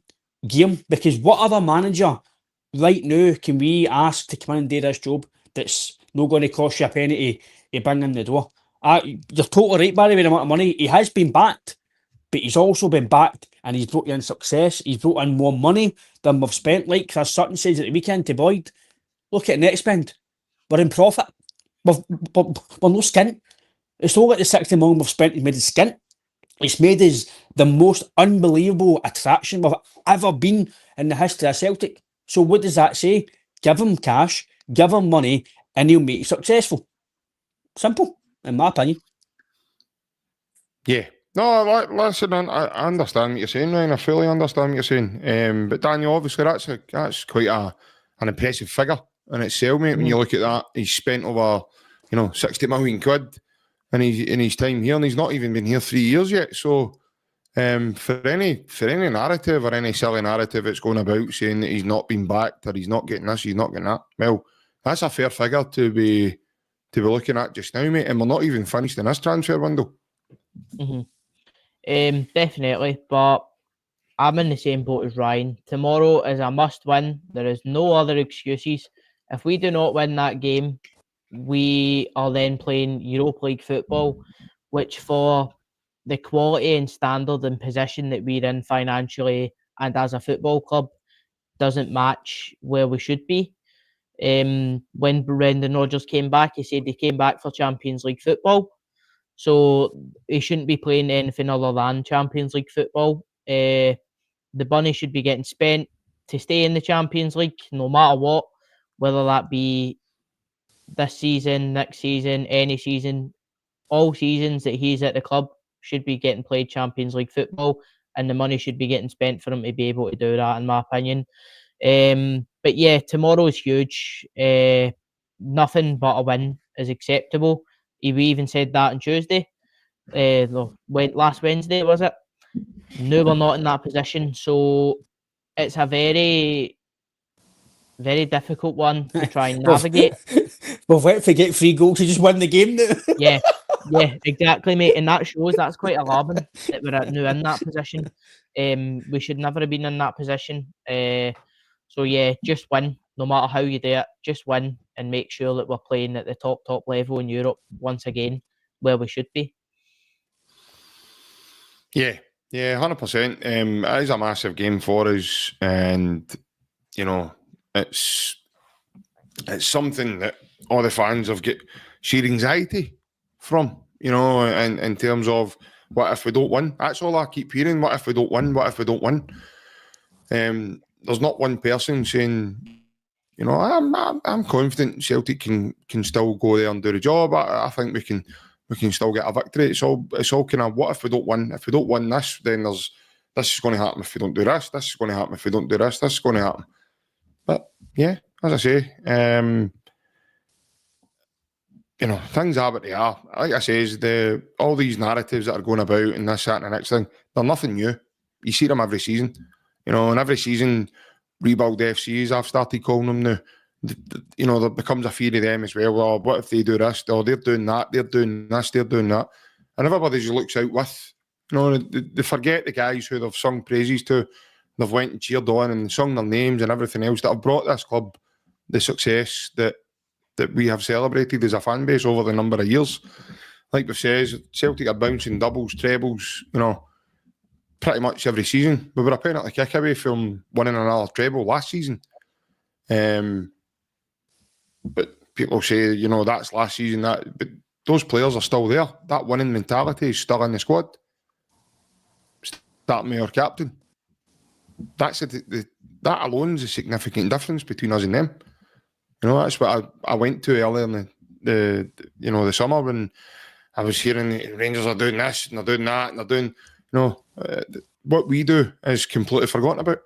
give him, because what other manager right now can we ask to come in and do this job that's not going to cost you a penny to bring in the door? You're totally right, Barry, with the amount of money. He has been backed, but he's also been backed and he's brought in success. He's brought in more money than we've spent. Like Chris Sutton says at the weekend to Boyd, look at net spend. We're in profit. We're no skint. It's not like the 60 million we've spent has made us skint. It's made us the most unbelievable attraction we've ever been in the history of Celtic. So what does that say? Give him cash, give him money, and he'll make you successful. Simple. In my opinion. Yeah. No, listen, I understand what you're saying, Ryan. I fully understand what you're saying. But Daniel, obviously, that's quite an impressive figure in itself, mate. When you look at that, he's spent over 60 million quid in his time here, and he's not even been here 3 years yet. So, for any narrative or any silly narrative that's going about saying that he's not been backed or he's not getting this, he's not getting that, well, that's a fair figure to be looking at just now, mate, and we're not even finished in this transfer window. Definitely, but I'm in the same boat as Ryan. Tomorrow is a must-win. There is no other excuses. If we do not win that game, we are then playing Europa League football, which for the quality and standard and position that we're in financially and as a football club doesn't match where we should be. When Brendan Rodgers came back, he said he came back for Champions League football. So he shouldn't be playing anything other than Champions League football. The money should be getting spent to stay in the Champions League, no matter what, whether that be this season, next season, any season. All seasons that he's at the club should be getting played Champions League football, and the money should be getting spent for him to be able to do that, in my opinion. But yeah, tomorrow is huge. Nothing but a win is acceptable. We even said that on Tuesday. Last Wednesday, was it? No, we're not in that position. So it's a very, very difficult one to try and navigate. We've went to get 3 goals to just win the game now. Yeah. Yeah, exactly, mate. And that shows that's quite alarming that we're now in that position. We should never have been in that position. So yeah, just win, no matter how you do it. Just win and make sure that we're playing at the top level in Europe once again, where we should be. Yeah, 100%. It is a massive game for us, and you know, it's something that all the fans have got sheer anxiety from. You know, in terms of what if we don't win? That's all I keep hearing. What if we don't win? What if we don't win? There's not one person saying, you know, I'm confident Celtic can still go there and do the job. I think we can still get a victory. It's all kind of what if we don't win? If we don't win this, then this is going to happen. If we don't do this, this is going to happen. If we don't do this, this is going to happen. But yeah, as I say, you know, things are what they are. Like I say, all these narratives that are going about and this, that, and the next thing, they're nothing new. You see them every season. You know, and every season, rebuild FCs, I've started calling them now. You know, there becomes a fear of them as well. Well, what if they do this? Oh, they're doing that. They're doing this. They're doing that. And everybody just looks out with. You know, they forget the guys who they've sung praises to. They've went and cheered on and sung their names and everything else that have brought this club the success that we have celebrated as a fan base over the number of years. Like we've said, Celtic are bouncing doubles, trebles, you know, pretty much every season. We were a penalty kick away from winning another treble last season. But people say, you know, that's last season. But those players are still there. That winning mentality is still in the squad. Starting with our captain. That's that alone is a significant difference between us and them. You know, that's what I went to earlier in the summer when I was hearing the Rangers are doing this and they're doing that and they're doing, you know, what we do is completely forgotten about.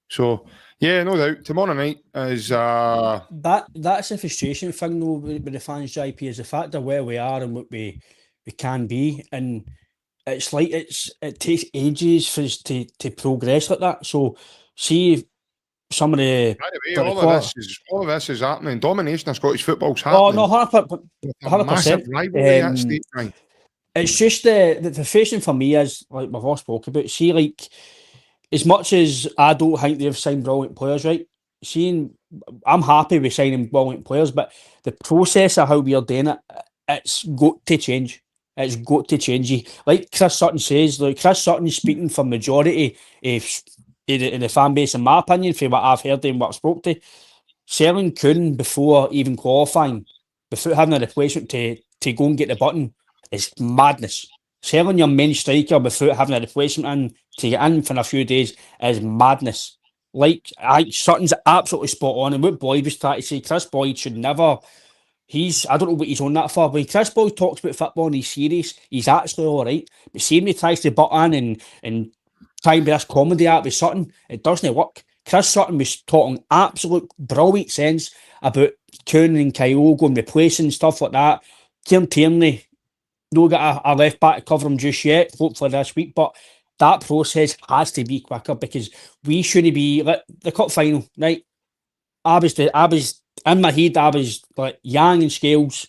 So yeah, no doubt. Tomorrow night is that's a frustration thing though with the fans, JP, is the fact of where we are and what we can be, and it's like it takes ages for us to progress like that. So see if some of the all of this is happening. Domination of Scottish football's Oh happening. no, 100%. Massive rivalry at stake, right? It's just the frustration for me is, like we've all spoke about, see, like, as much as I don't think they've signed brilliant players, right? I'm happy with signing brilliant players, but the process of how we are doing it, it's got to change. It's got to change. Like Chris Sutton says, like Chris Sutton speaking for majority of the fan base, in my opinion, from what I've heard and what I've spoke to, selling Kuhn before even qualifying, without having a replacement to go and get the button, is madness. Selling your main striker without having a replacement in to get in for a few days is madness. Like, Sutton's absolutely spot on, and what Boyd was trying to say, Chris Boyd should never. I don't know what he's on that for. When Chris Boyd talks about football and he's serious, he's actually all right. But see when he tries to butt in and try and be this comedy art with Sutton, it doesn't work. Chris Sutton was talking absolute brilliant sense about Kuhn and Kyogo and replacing stuff like that. Kieran Tierney, no got a left back to cover him just yet, hopefully this week, but that process has to be quicker because we shouldn't be like the cup final, right? I was in my head, I was like Yang and Scales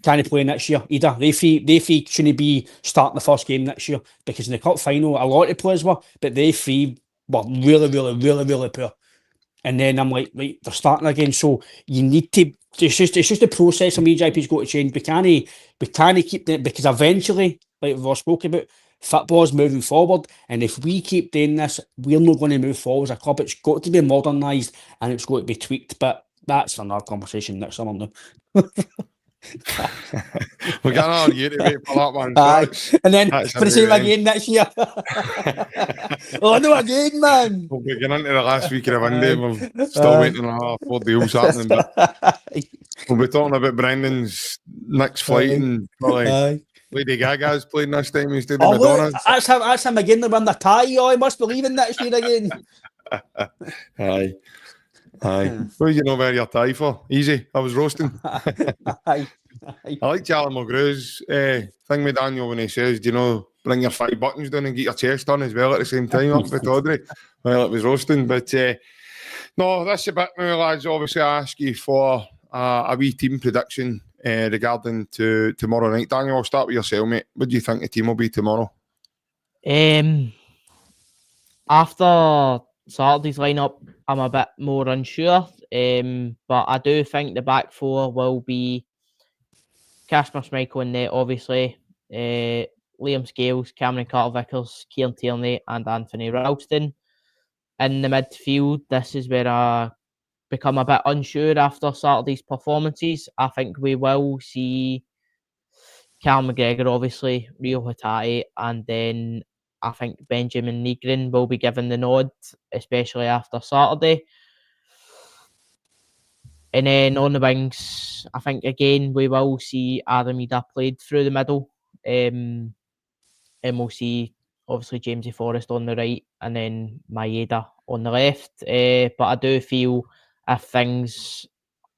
can't play next year either. They three shouldn't be starting the first game next year because in the cup final a lot of players were, but they three were really, really, really, really poor. And then I'm like, right, they're starting again. So you need to. It's just the process. And JP's got to change. We can't keep that because eventually, like we've all spoken about, football is moving forward. And if we keep doing this, we're not going to move forward as a club. It's got to be modernised and it's got to be tweaked. But that's another conversation next summer now. We're going on you to wait for that one. And then for the same again next year. Oh no, again, man. We'll be getting into the last week of the window. We're still waiting on 4 deals happening. But we'll be talking about Brendan's next flight and probably Lady Gaga's playing this time instead of Madonna's. That's him again. They won the tie. Oh, I must believe in next year again. Aye. What did you know about your tie for? Easy. I was roasting. I like Charlie McGrew's thing with Daniel when he says, do you know, bring your 5 buttons down and get your chest done as well at the same time up with Audrey. Well, it was roasting. But no, that's a bit now, lads. Obviously, I ask you for a wee team prediction regarding to tomorrow night. Daniel, I'll start with yourself, mate. What do you think the team will be tomorrow? After Saturday's lineup, I'm a bit more unsure. But I do think the back four will be Casper Schmeichel in net, obviously. Liam Scales, Cameron Carter-Vickers, Kieran Tierney, and Anthony Ralston. In the midfield, this is where I become a bit unsure after Saturday's performances. I think we will see Cal McGregor, obviously, Rio Hatate, and then I think Benjamin Nygren will be given the nod, especially after Saturday. And then on the wings, I think again we will see Aramida played through the middle. And we'll see obviously Jamesy Forrest on the right and then Maeda on the left. But I do feel if things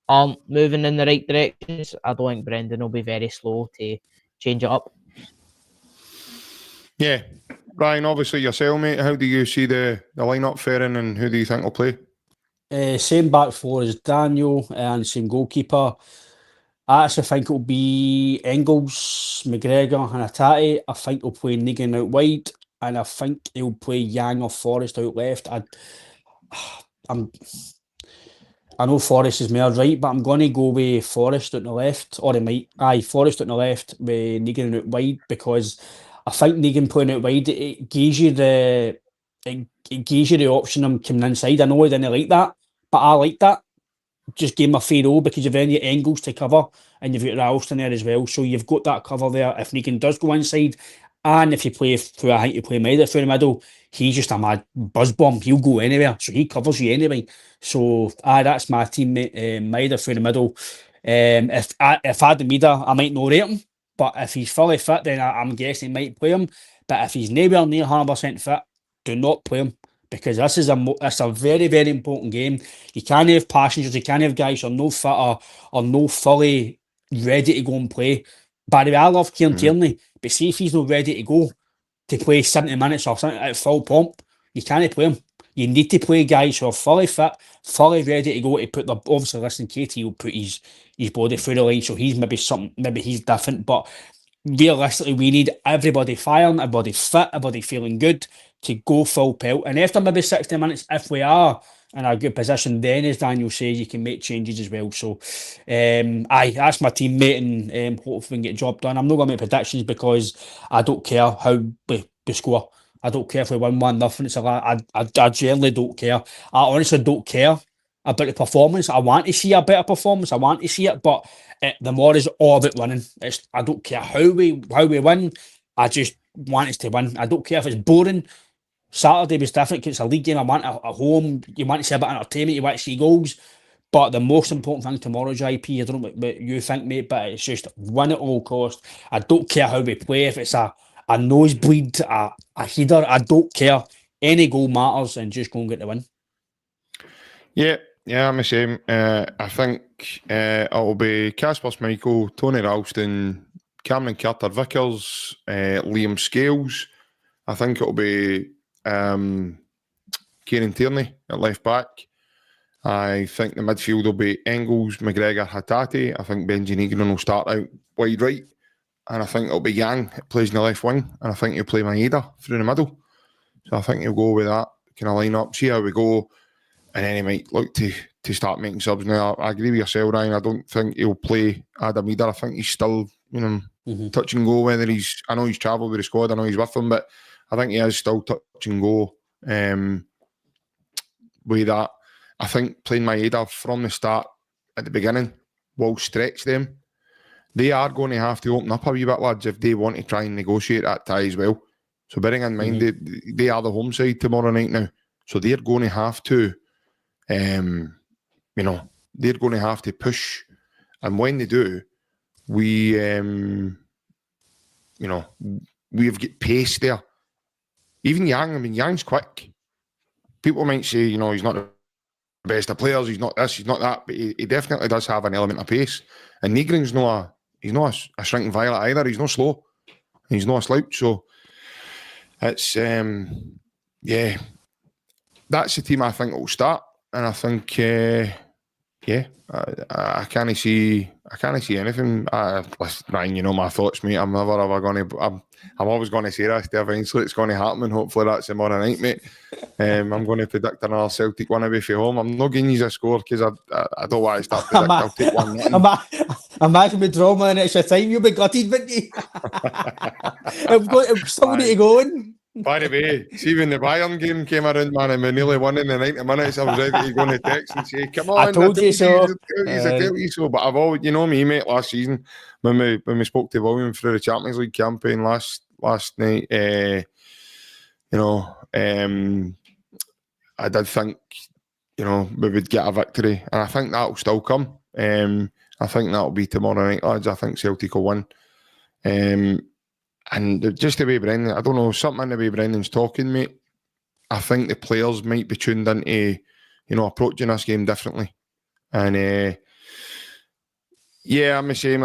aren't moving in the right directions, I don't think Brendan will be very slow to change it up. Yeah. Ryan, obviously yourself, mate. How do you see the lineup faring and who do you think will play? Same back four as Daniel and same goalkeeper. I actually think it'll be Engels, McGregor and Hatate. I think he'll play Nygren out wide and I think he'll play Yang or Forrest out left. I know Forrest is more right, but I'm going to go with Forrest out the left, or Forrest out the left with Nygren out wide, because I think Nygren playing out wide, it gives you the option of coming inside. I know I didn't like that, but I like that. Just give him a fair roll because you've then got Engels to cover and you've got Ralston there as well. So you've got that cover there if Nygren does go inside. And if you play through, I think you play Maeda through the middle, he's just a mad buzz bomb. He'll go anywhere. So he covers you anyway. So that's my teammate, Maeda through the middle. If I had the Maeda, I might not rate him. But if he's fully fit, then I'm guessing might play him. But if he's nowhere near 100% fit, do not play him. Because this is a very, very important game. You can't have passengers, you can't have guys who are no fit or no fully ready to go and play. By the way, I love Kieran Tierney, but see if he's not ready to go to play 70 minutes or something at full pomp, you can't play him. You need to play guys who are fully fit, fully ready to go to put obviously listen, Katie will put his body through the line, so he's maybe he's different, but realistically we need everybody firing, everybody fit, everybody feeling good to go full pelt. And after maybe 60 minutes, if we are in a good position, then as Daniel says, you can make changes as well. So that's my teammate, and hopefully we can get the job done. I'm not going to make predictions because I don't care how we score. I don't care if we win 1-0. It's I generally don't care. I honestly don't care about the performance. I want to see a better performance. I want to see it, but the more is all about winning. I don't care how we win. I just want us to win. I don't care if it's boring. Saturday was different. It's a league game. I want it at home. You want to see a bit of entertainment. You want to see goals. But the most important thing tomorrow, JP, I don't know what you think, mate, but it's just win at all cost. I don't care how we play. If it's a nosebleed, a header, I don't care. Any goal matters, and just go and get the win. Yeah, I'm the same. I think it'll be Casper Schmeichel, Tony Ralston, Cameron Carter-Vickers, Liam Scales. I think it'll be Kieran Tierney at left back. I think the midfield will be Engels, McGregor, Hatate. I think Benji Nygren will start out wide right. And I think it'll be Yang that plays in the left wing. And I think he'll play Maeda through the middle. So I think he'll go with that kind of line up, see how we go. And then he might look to start making subs. Now, I agree with yourself, Ryan. I don't think he'll play Adam Maeda. I think he's still, touch and go. Whether I know he's travelled with the squad, I know he's with them, but I think he is still touch and go with that. I think playing Maeda from the start at the beginning will stretch them. They are going to have to open up a wee bit, lads, if they want to try and negotiate that tie as well. So bearing in mind, they are the home side tomorrow night now. So they're going to have to, they're going to have to push. And when they do, we've got pace there. Even Yang, Yang's quick. People might say, he's not the best of players, he's not this, he's not that, but he definitely does have an element of pace. And Nygren's not a shrinking violet either. He's not slow. He's not a slouch. So it's that's the team I think will start. And I think yeah, I can't see anything. Listen, Ryan, you know my thoughts, mate. I'm never ever going to. I'm always going to say this. Eventually, it's going to happen, and hopefully that's tomorrow night, mate. I'm going to predict another Celtic one away from home. I'm not giving you a score because I don't want to start predicting. I'll take 1-0. Imagine the drama in extra time. You'll be gutted, wouldn't you? I'm still need to go in. By the way, see when the Bayern game came around, man, and we nearly won in the 90 minutes, I was ready to go on the text and say, come on, I told you so. I tell you so. But I've always, you know me, mate, last season, when we spoke to William through the Champions League campaign last night, I did think, we would get a victory. And I think that'll still come. I think that'll be tomorrow night, lads. I think Celtic will win. And just the way Brendan, I don't know, something in the way Brendan's talking, mate. I think the players might be tuned into, approaching this game differently. And I'm the same.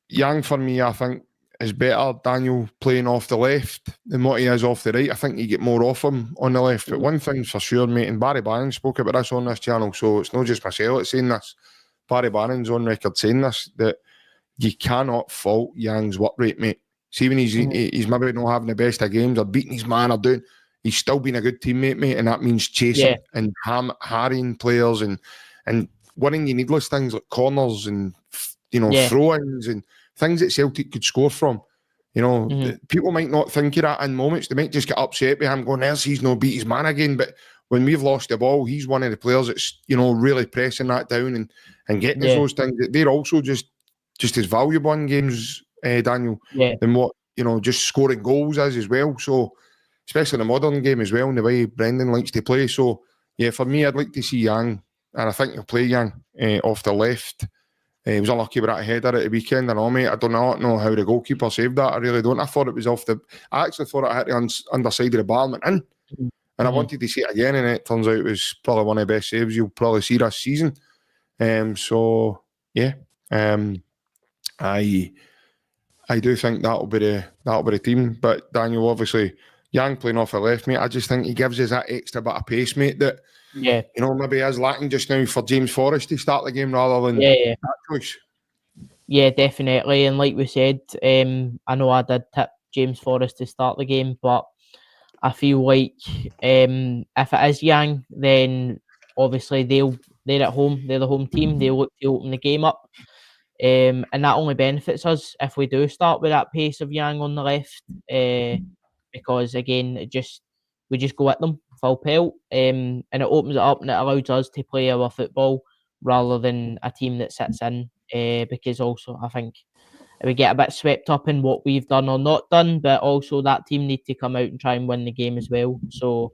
Yang for me, I think, is better, Daniel, playing off the left than what he is off the right. I think you get more off him on the left. But one thing's for sure, mate, and Barry Barron spoke about this on this channel, so it's not just myself that's saying this. Barry Barron's on record saying this, that you cannot fault Yang's work rate, mate. See, when he's maybe not having the best of games or beating his man or doing, he's still been a good teammate, mate, and that means chasing and harrying players and winning you needless things like corners and throw-ins and things that Celtic could score from. People might not think of that in moments. They might just get upset with him going, he's no beat his man again. But when we've lost the ball, he's one of the players that's, really pressing that down and getting us those things. They're also just as valuable in games, Daniel, than what, just scoring goals is as well. So, especially in the modern game as well, and the way Brendan likes to play. So, for me, I'd like to see Yang, and I think he'll play Yang off the left. He was unlucky with that header at the weekend, and all, mate. I do not know how the goalkeeper saved that. I really don't. I thought it was I actually thought it hit the underside of the bar and went in. And I wanted to see it again, and it turns out it was probably one of the best saves you'll probably see this season. I do think that'll be the team. But Daniel, obviously, Yang playing off the left, mate. I just think he gives us that extra bit of pace, mate, that maybe is lacking just now for James Forrest to start the game rather than that choice. Yeah, definitely. And like we said, I know I did tip James Forrest to start the game, but I feel like if it is Yang, then obviously they're at home, they're the home team, they look to open the game up. And that only benefits us if we do start with that pace of Yang on the left, because again, we just go at them full pelt, and it opens it up and it allows us to play our football rather than a team that sits in. Because also I think we get a bit swept up in what we've done or not done, but also that team need to come out and try and win the game as well. So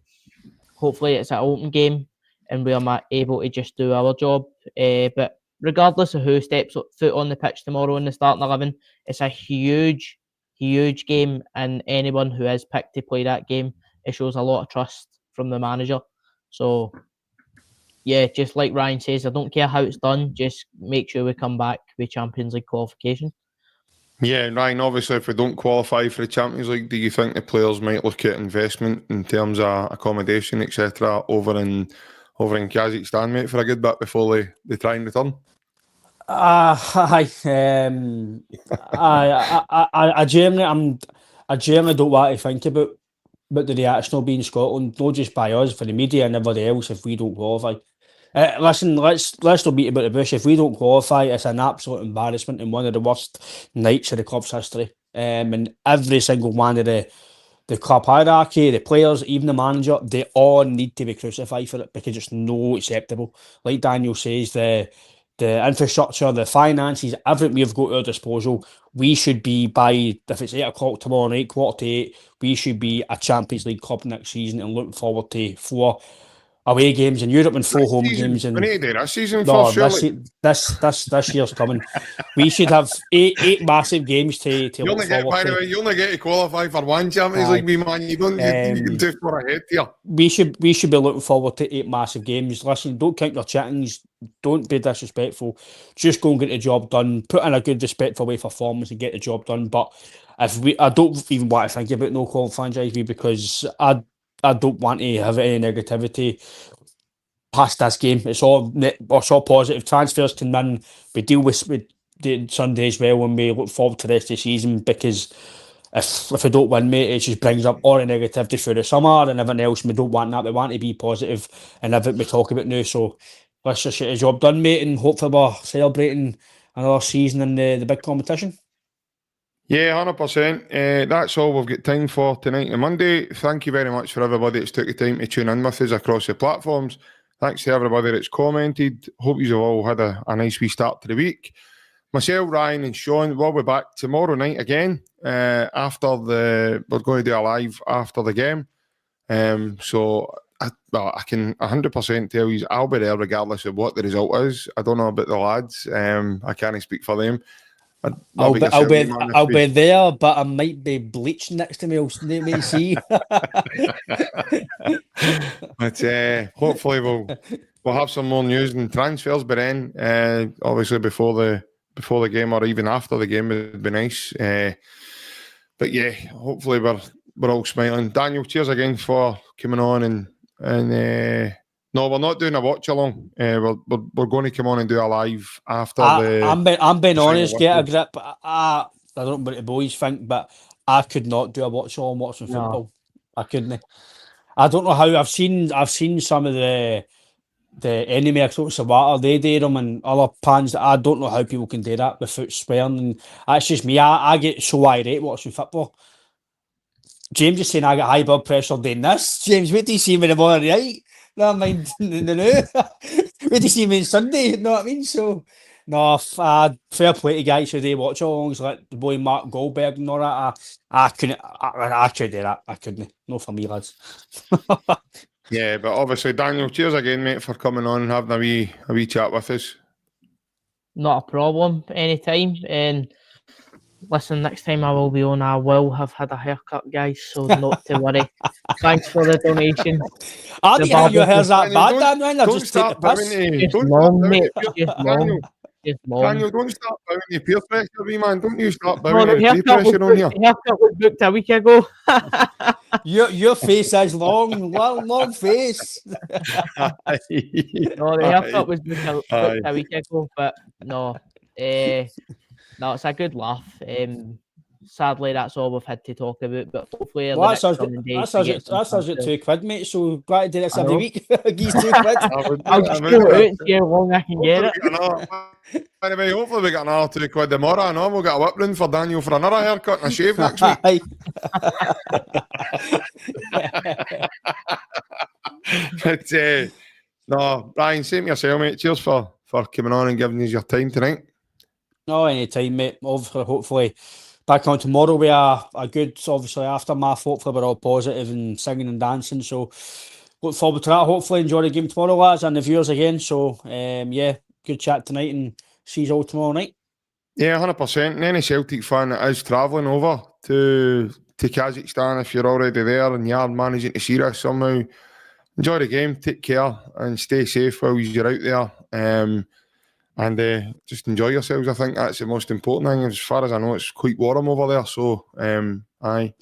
hopefully it's an open game and we are able to just do our job. But regardless of who steps foot on the pitch tomorrow in the starting 11, it's a huge, huge game, and anyone who is picked to play that game, it shows a lot of trust from the manager. So, just like Ryan says, I don't care how it's done, just make sure we come back with Champions League qualification. Yeah, Ryan, obviously if we don't qualify for the Champions League, do you think the players might look at investment in terms of accommodation, etc., over in Kazakhstan, mate, for a good bit before they try and return? I generally don't want to think about the reaction will be in Scotland, not just by us, for the media and everybody else if we don't qualify. Listen, let's not beat about the bush. If we don't qualify, it's an absolute embarrassment and one of the worst nights of the club's history. And every single one of the club hierarchy, the players, even the manager, they all need to be crucified for it because it's no acceptable. Like Daniel says, the infrastructure, the finances, everything we've got at our disposal, we should be by, if it's 8 o'clock tomorrow night, 7:45, we should be a Champions League club next season and looking forward to 4 away games in Europe and 4 home games. And we need to do that season no, this year's coming. We should have eight massive games to look forward to. By the way, you only get to qualify for one Champions League, man. You don't. You can do 4 ahead here. We should be looking forward to 8 massive games. Listen, don't count your chickens. Don't be disrespectful. Just go and get the job done. Put in a good, respectful way performance and get the job done. But I don't even want to think about no qualifying, JV, because I don't want to have any negativity past this game. It's all positive. Transfers can win. We deal with Sunday as well when we look forward to the rest of the season, because if we don't win, mate, it just brings up all the negativity for the summer and everything else. We don't want that. We want to be positive and everything we talk about now. So let's just get the job done, mate, and hopefully we're celebrating another season in the big competition. Yeah, 100%. That's all we've got time for tonight and Monday. Thank you very much for everybody that's took the time to tune in with us across the platforms. Thanks to everybody that's commented. Hope you've all had a nice wee start to the week. Myself, Ryan and Sean will be back tomorrow night again. We're going to do a live after the game. So I can 100% tell you I'll be there regardless of what the result is. I don't know about the lads. I can't speak for them. I'll be there, but I might be bleached next to me. We'll see. But hopefully we'll have some more news and transfers by then. Obviously before the game or even after the game would be nice. But yeah, hopefully we're all smiling. Daniel, cheers again for coming on and no, we're not doing a watch along. We're going to come on and do a live after I'm being honest, get a grip. I don't know what the boys think, but I could not do a watch along watching football. I couldn't. I don't know how. I've seen some of the enemy across the water. They do them and other pans. I don't know how people can do that without swearing. And that's just me. I get so irate watching football. James is saying I get high blood pressure doing this. James, wait till you see me tomorrow night. No, mind no. Wait to see me on Sunday, you know what I mean? So, no, fair play to guys who do watch alongs like the boy Mark Goldberg and all that. I couldn't do that. I couldn't. No for me, lads. Yeah, but obviously, Daniel, cheers again, mate, for coming on and having a wee chat with us. Not a problem, anytime. And listen, next time I will be on, I will have had a haircut, guys, so not to worry. Thanks for the donation. I didn't think your hair's that bad, Dan. Don't start bowing Just long, mate. Just long. Daniel, don't start bowing the peer pressure, wee man. Don't you start bowing the peer haircut pressure on here. The haircut was booked a week ago. Your face is long face. No, the haircut was booked a week ago, but no. No, it's a good laugh. Sadly, that's all we've had to talk about. But hopefully, that's us at £2, mate. So glad to do this every week. Geez, £2. I'll just go out and see how long I can get it. Anyway, hopefully we get another £2 tomorrow. I know we'll get a whip round for Daniel for another haircut and a shave next week. But no, Ryan, same to yourself, mate. Cheers for coming on and giving us your time tonight. No, anytime, mate. Obviously, hopefully, back on tomorrow we are a good, obviously, aftermath. Hopefully, we're all positive and singing and dancing. So, look forward to that. Hopefully, enjoy the game tomorrow, lads, and the viewers again. So, yeah, good chat tonight and see you all tomorrow night. Yeah, 100%. And any Celtic fan that is travelling over to Kazakhstan, if you're already there and you're managing to see us somehow, enjoy the game, take care, and stay safe while you're out there. And just enjoy yourselves. I think that's the most important thing. As far as I know, it's quite warm over there. So,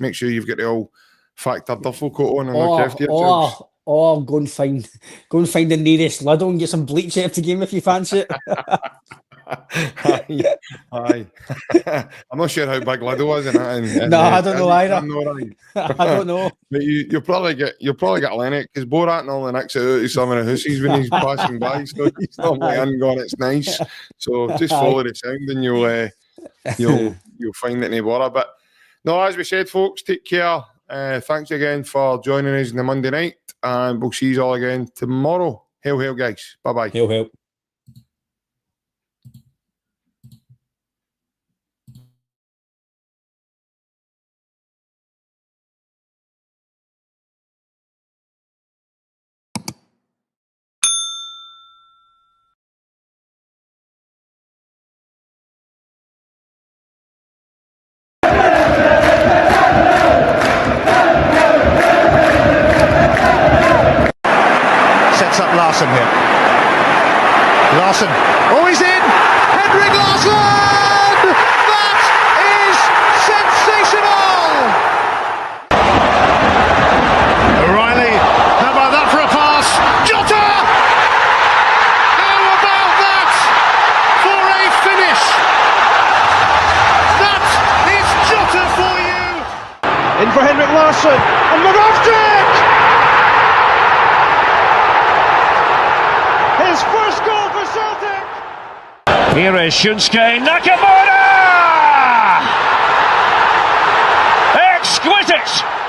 make sure you've got the old factor duffel coat on and look after yourselves. Go and find the nearest Lidl and get some bleach after the game if you fancy it. Aye. I'm not sure how big Lidl is. I don't know either. I don't know. But you'll probably get Lennox because Borat normally nicks it out of some of the houses when he's passing by. So he's normally in going, it's nice. So just follow the sound and you'll find it in water. But no, as we said, folks, take care. Thanks again for joining us on the Monday night, and we'll see you all again tomorrow. Hail, guys. Bye-bye. Hail. Sets up Larson here. Larsson and Moravcik! His first goal for Celtic! Here is Shunsuke Nakamura! Exquisite!